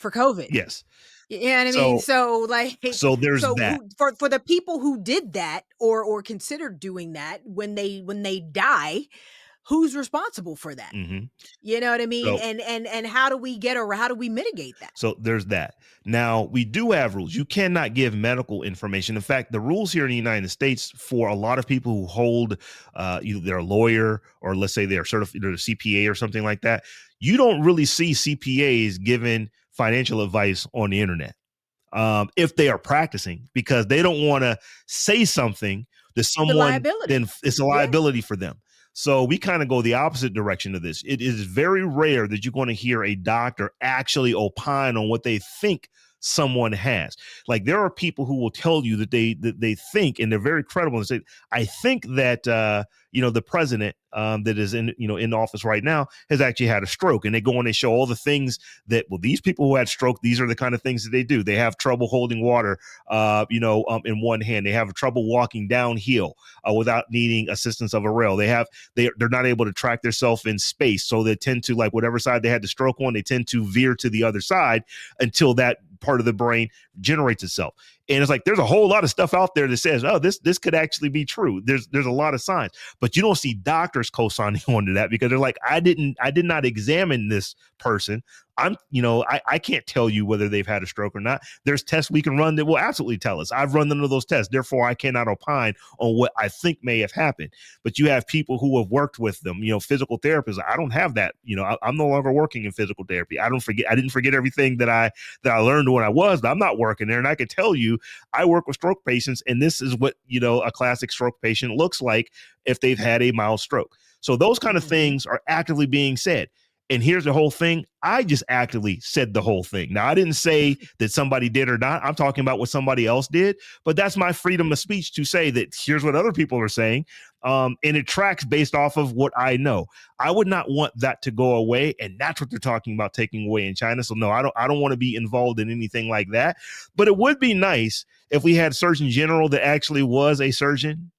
for COVID. Yes. You know what I mean? So So like, there's so that. who, for the people who did that or considered doing that, when they die, who's responsible for that? Hmm. You know what I mean? So And how do we get, or how do we mitigate that? So there's that. Now, we do have rules. You cannot give medical information. In fact, the rules here in the United States for a lot of people who hold either they're a lawyer or let's say they're certified, they're a CPA or something like that, you don't really see CPAs giving financial advice on the internet if they are practicing because they don't want to say something to The someone, liability. then it's a Yeah. liability for them. So we kind of go the opposite direction of this. It is very rare that you're going to hear a doctor actually opine on what they think someone has. Like there are people who will tell you that they think, and they're very credible and say, I think that the president that is in office right now has actually had a stroke, and they go and they show all the things that, well, these people who had stroke, these are the kind of things that they do. They have trouble holding water in one hand. They have trouble walking downhill without needing assistance of a rail. They're not able to track themselves in space, so they tend to, like, whatever side they had the stroke on, they tend to veer to the other side until that part of the brain generates itself. And it's like there's a whole lot of stuff out there that says, oh, this could actually be true. There's a lot of signs, but you don't see doctors co-signing onto that because they're like, I did not examine this person. I can't tell you whether they've had a stroke or not. There's tests we can run that will absolutely tell us. I've run none of those tests. Therefore, I cannot opine on what I think may have happened. But you have people who have worked with them, physical therapists. I don't have that. I'm no longer working in physical therapy. I didn't forget everything that I learned when I was, but I'm not working there. And I can tell you, I work with stroke patients, and this is what, a classic stroke patient looks like if they've had a mild stroke. So those kind of Mm-hmm. things are actively being said. And here's the whole thing. I just actively said the whole thing. Now, I didn't say that somebody did or not. I'm talking about what somebody else did, but that's my freedom of speech to say that here's what other people are saying. And it tracks based off of what I know. I would not want that to go away. And that's what they're talking about taking away in China. So no, I don't want to be involved in anything like that. But it would be nice if we had a Surgeon General that actually was a surgeon,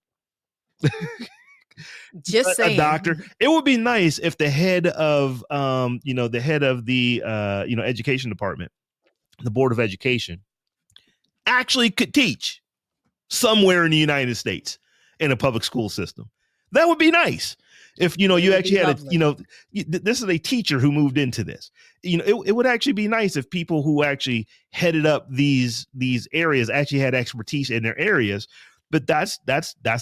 Just a doctor. saying. It would be nice if the head of the head of the education department, the board of education, actually could teach somewhere in the United States in a public school system. That would be nice. If It you would actually be had a lovely. this is a teacher who moved into this. It would actually be nice if people who actually headed up these areas actually had expertise in their areas. But that's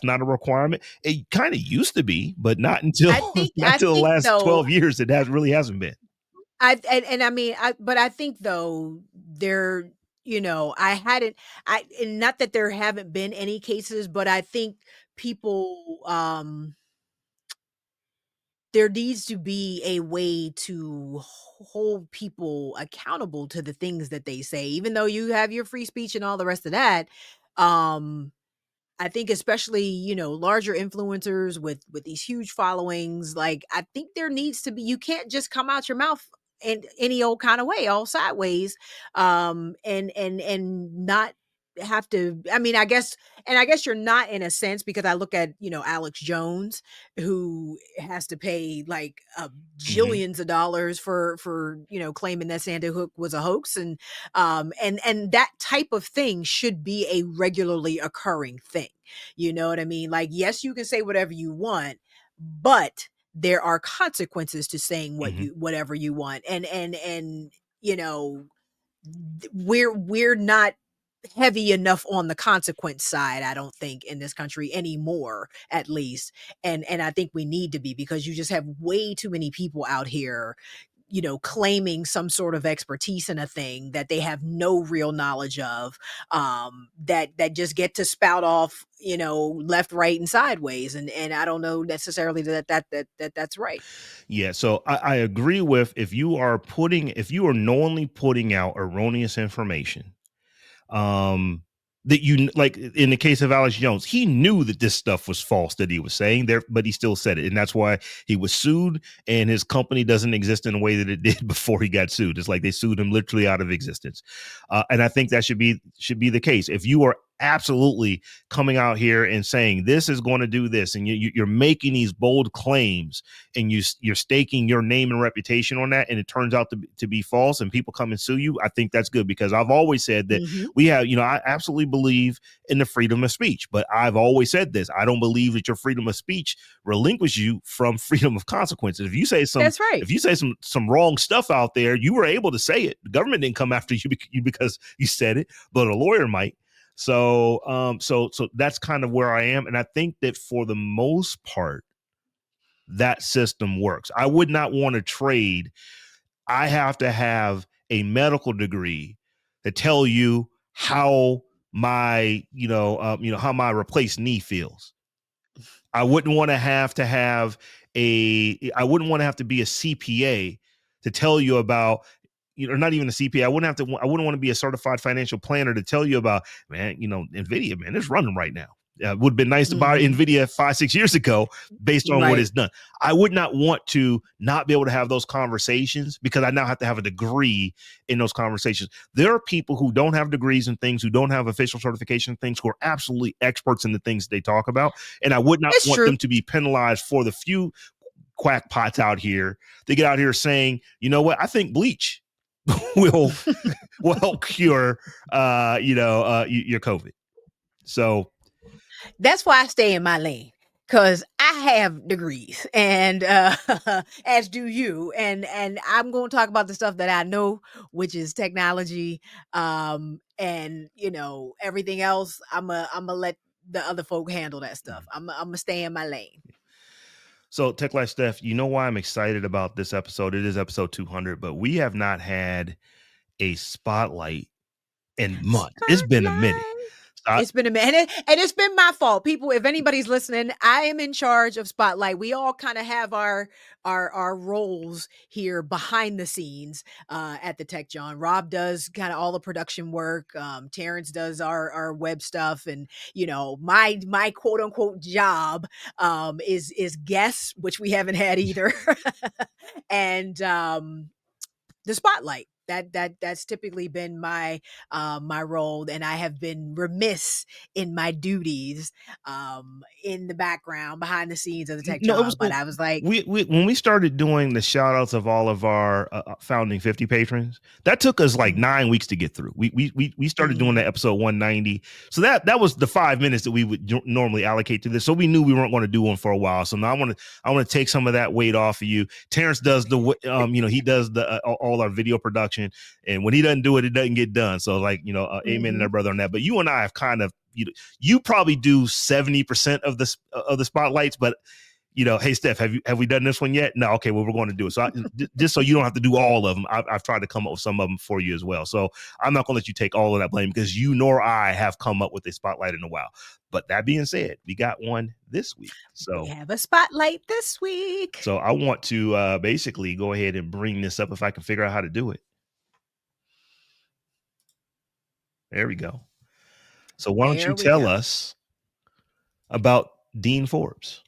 not a requirement. It kind of used to be, but not until not I until the think last though, 12 years. It really hasn't been. and I mean, but I think though there, I hadn't, and not that there haven't been any cases, but I think people, there needs to be a way to hold people accountable to the things that they say, even though you have your free speech and all the rest of that. Um, I think especially, larger influencers with these huge followings, like I think there needs to be, you can't just come out your mouth in any old kind of way, all sideways, and not have to, I mean, I guess you're not in a sense, because I look at, Alex Jones, who has to pay like Hmm. jillions of dollars for, claiming that Santa Hook was a hoax. And that type of thing should be a regularly occurring thing. You know what I mean? Like, yes, you can say whatever you want, but there are consequences to saying Hmm. whatever you want. And you know, we're not heavy enough on the consequence side, I don't think, in this country anymore, at least. And I think we need to be, because you just have way too many people out here, claiming some sort of expertise in a thing that they have no real knowledge of, that just get to spout off, left, right, and sideways. And I don't know necessarily that's right. Yeah, so I agree with, if you are knowingly putting out erroneous information, um that like in the case of Alex Jones, he knew that this stuff was false that he was saying there, but he still said it, and that's why he was sued. And his company doesn't exist in the way that it did before he got sued. It's like they sued him literally out of existence. And I think that should be the case. If you are absolutely coming out here and saying this is going to do this, and you're making these bold claims, and you're staking your name and reputation on that, and it turns out to be false, and people come and sue you, I think that's good, because I've always said that Hmm. we have, I absolutely believe in the freedom of speech, but I've always said this: I don't believe that your freedom of speech relinquishes you from freedom of consequences. That's right. If you say some wrong stuff out there, you were able to say it. The government didn't come after you because you said it, but a lawyer might. So that's kind of where I am, and I think that for the most part, that system works. I would not want to trade. I have to have a medical degree to tell you how my how my replaced knee feels. I wouldn't want to have I wouldn't want to have to be a CPA to tell you about, not even a CPA. I wouldn't want to be a certified financial planner to tell you about, man, Nvidia, man, it's running right now. It would have been nice to buy Hmm. Nvidia 5-6 years ago based on what Right. it's done. I would not want to not be able to have those conversations because I now have to have a degree in those conversations. There are people who don't have degrees in things, who don't have official certification in things, who are absolutely experts in the things they talk about. And I would not It's want true. them to be penalized for the few quackpots out here. They get out here saying, you know what, I think bleach will help cure your COVID. So That's why I stay in my lane, because I have degrees, and as do you. And I'm going to talk about the stuff that I know, which is technology, and everything else. I'm gonna let the other folk handle that stuff. I'm gonna stay in my lane. Tech Life Steph, you know why I'm excited about this episode? It is episode 200, but we have not had a spotlight in months. It's been a minute. Spotlight. It's been a minute, and it's been my fault. People, if anybody's listening, I am in charge of Spotlight. We all kind of have our roles here behind the scenes at the Tech John. Robb does kind of all the production work. Terrance does our web stuff, and my quote unquote job is guests, which we haven't had either, and the spotlight. That's typically been my role, and I have been remiss in my duties in the background behind the scenes of the Tech No, it was John. But I was like, we when we started doing the shout outs of all of our founding 50 patrons, that took us like mm, 9 weeks to get through. We started doing that mm, episode 190. So that was the 5 minutes that we would normally allocate to this. So we knew we weren't going to do one for a while. So now I want to take some of that weight off of you. Terrance does he does the all our video production, and when he doesn't do it, it doesn't get done. So like amen and our mhm. brother on that. But you and I have kind of you probably do 70% of the spotlights, but hey Steph, have we done this one yet? No, okay, well we're going to do it. So just so you don't have to do all of them, I've tried to come up with some of them for you as well. So I'm not going to let you take all of that blame because you nor I have come up with a spotlight in a while. But that being said, we got one this week. We So have a spotlight this week. I want to basically go ahead and bring this up if I can figure out how to do it. There we go. So why don't you There we tell go. us about Dean Forbes?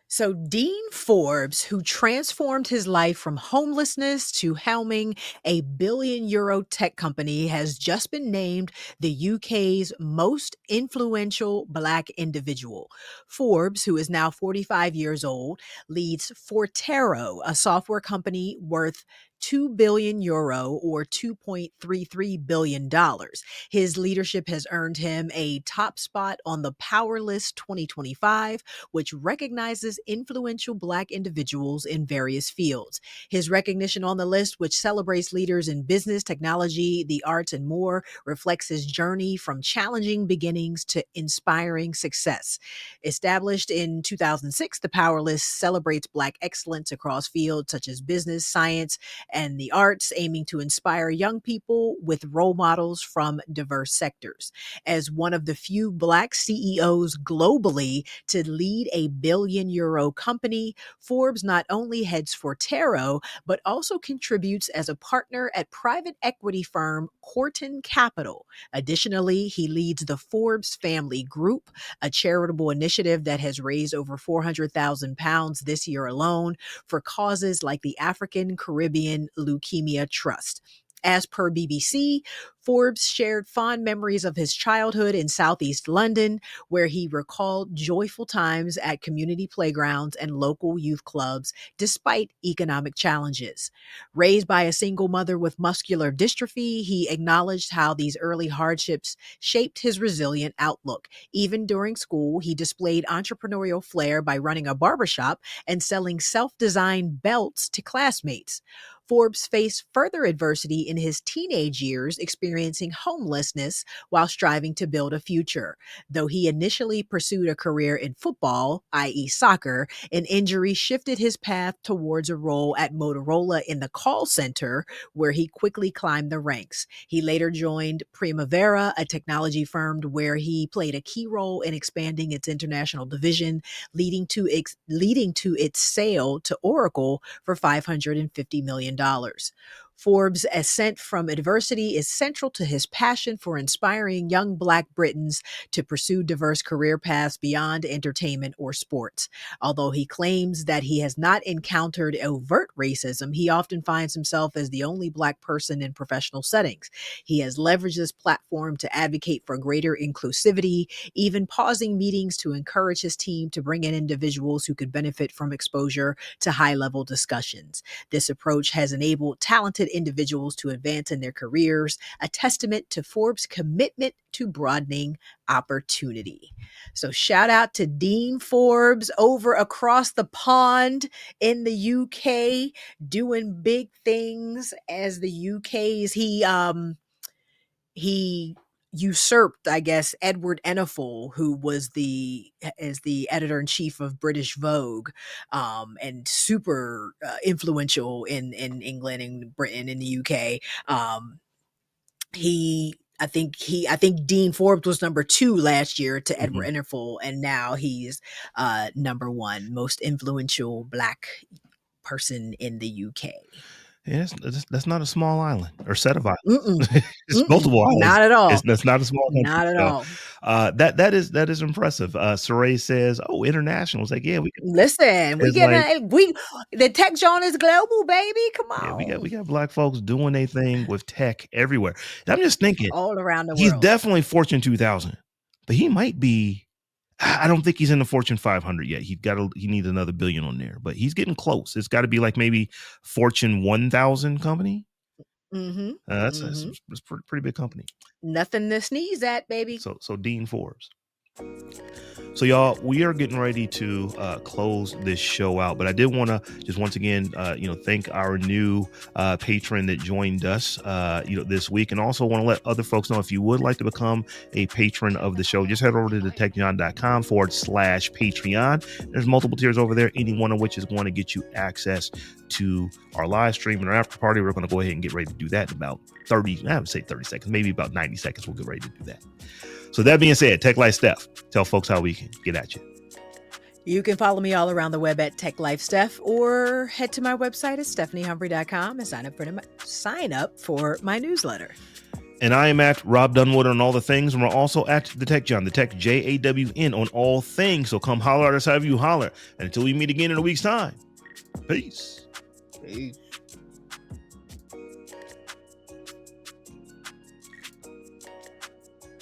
So, Dean Forbes, who transformed his life from homelessness to helming a €1 billion tech company, has just been named the UK's most influential Black individual. Forbes, who is now 45 years old, leads Fortero, a software company worth €2 billion or $2.33 billion. His leadership has earned him a top spot on the Power List 2025, which recognizes influential Black individuals in various fields. His recognition on the list, which celebrates leaders in business, technology, the arts, and more, reflects his journey from challenging beginnings to inspiring success. Established in 2006, the Power List celebrates Black excellence across fields such as business, science, and the arts, aiming to inspire young people with role models from diverse sectors. As one of the few Black CEOs globally to lead a €1 billion company, Forbes not only heads Fortero, but also contributes as a partner at private equity firm Corton Capital. Additionally, he leads the Forbes Family Group, a charitable initiative that has raised over £400,000 this year alone for causes like the African Caribbean Leukemia Trust. As per BBC, Forbes shared fond memories of his childhood in Southeast London, where he recalled joyful times at community playgrounds and local youth clubs despite economic challenges. Raised by a single mother with muscular dystrophy, he acknowledged how these early hardships shaped his resilient outlook. Even during school, he displayed entrepreneurial flair by running a barbershop and selling self designed belts to classmates. Forbes faced further adversity in his teenage years, experiencing homelessness while striving to build a future. Though he initially pursued a career in football, i.e., soccer, an injury shifted his path towards a role at Motorola in the call center, where he quickly climbed the ranks. He later joined Primavera, a technology firm where he played a key role in expanding its international division, leading to its sale to Oracle for $550 million. Forbes' ascent from adversity is central to his passion for inspiring young Black Britons to pursue diverse career paths beyond entertainment or sports. Although he claims that he has not encountered overt racism, he often finds himself as the only Black person in professional settings. He has leveraged this platform to advocate for greater inclusivity, even pausing meetings to encourage his team to bring in individuals who could benefit from exposure to high level discussions. This approach has enabled talented individuals to advance in their careers, a testament to Forbes' commitment to broadening opportunity. So, shout out to Dean Forbes over across the pond in the UK, doing big things as the UK's he usurped, I guess, Edward Enninful, who was the editor in chief of British Vogue, and super influential in England and Britain and the UK. He I think Dean Forbes was number 2 last year to Edward Mhm. Enninful, and now he's number 1 most influential Black person in the UK. Yeah, that's not a small island or set of Mm-mm. islands. It's Mm-mm. multiple islands. Not at all. That's not a small country. Not at So all. that is impressive. Saray says, "Oh, international." It's like, yeah, we can. Listen, we It's like, get we the tech Jawn is global, baby. Come yeah, we on. got Black folks doing a thing with tech everywhere. And I'm just thinking, All around the he's world. definitely Fortune 2000, but he might be. I don't think he's in the Fortune 500 yet. He needs another billion on there, but he's getting close. It's got to be like maybe Fortune 1000 company. Mhm. That's Mhm. pretty big company. Nothing to sneeze at, baby. So Dean Forbes. So y'all, we are getting ready to close this show out, but I did want to just once again, thank our new patron that joined us, this week, and also want to let other folks know if you would like to become a patron of the show, just head over to thetechjawn.com/Patreon. There's multiple tiers over there, any one of which is going to get you access to our live stream and our after party. We're going to go ahead and get ready to do that in about 30, I would say 30 seconds, maybe about 90 seconds. We'll get ready to do that. So that being said, Tech Life Steph, tell folks how we can get at you. You can follow me all around the web at Tech Life Steph, or head to my website at stephaniehumphrey.com and sign up for my newsletter. And I am at Robb Dunewood on all the things, and we're also at the Tech Jawn, the Tech JAWN on all things. So come holler at us however you holler. And until we meet again in a week's time, peace. Peace.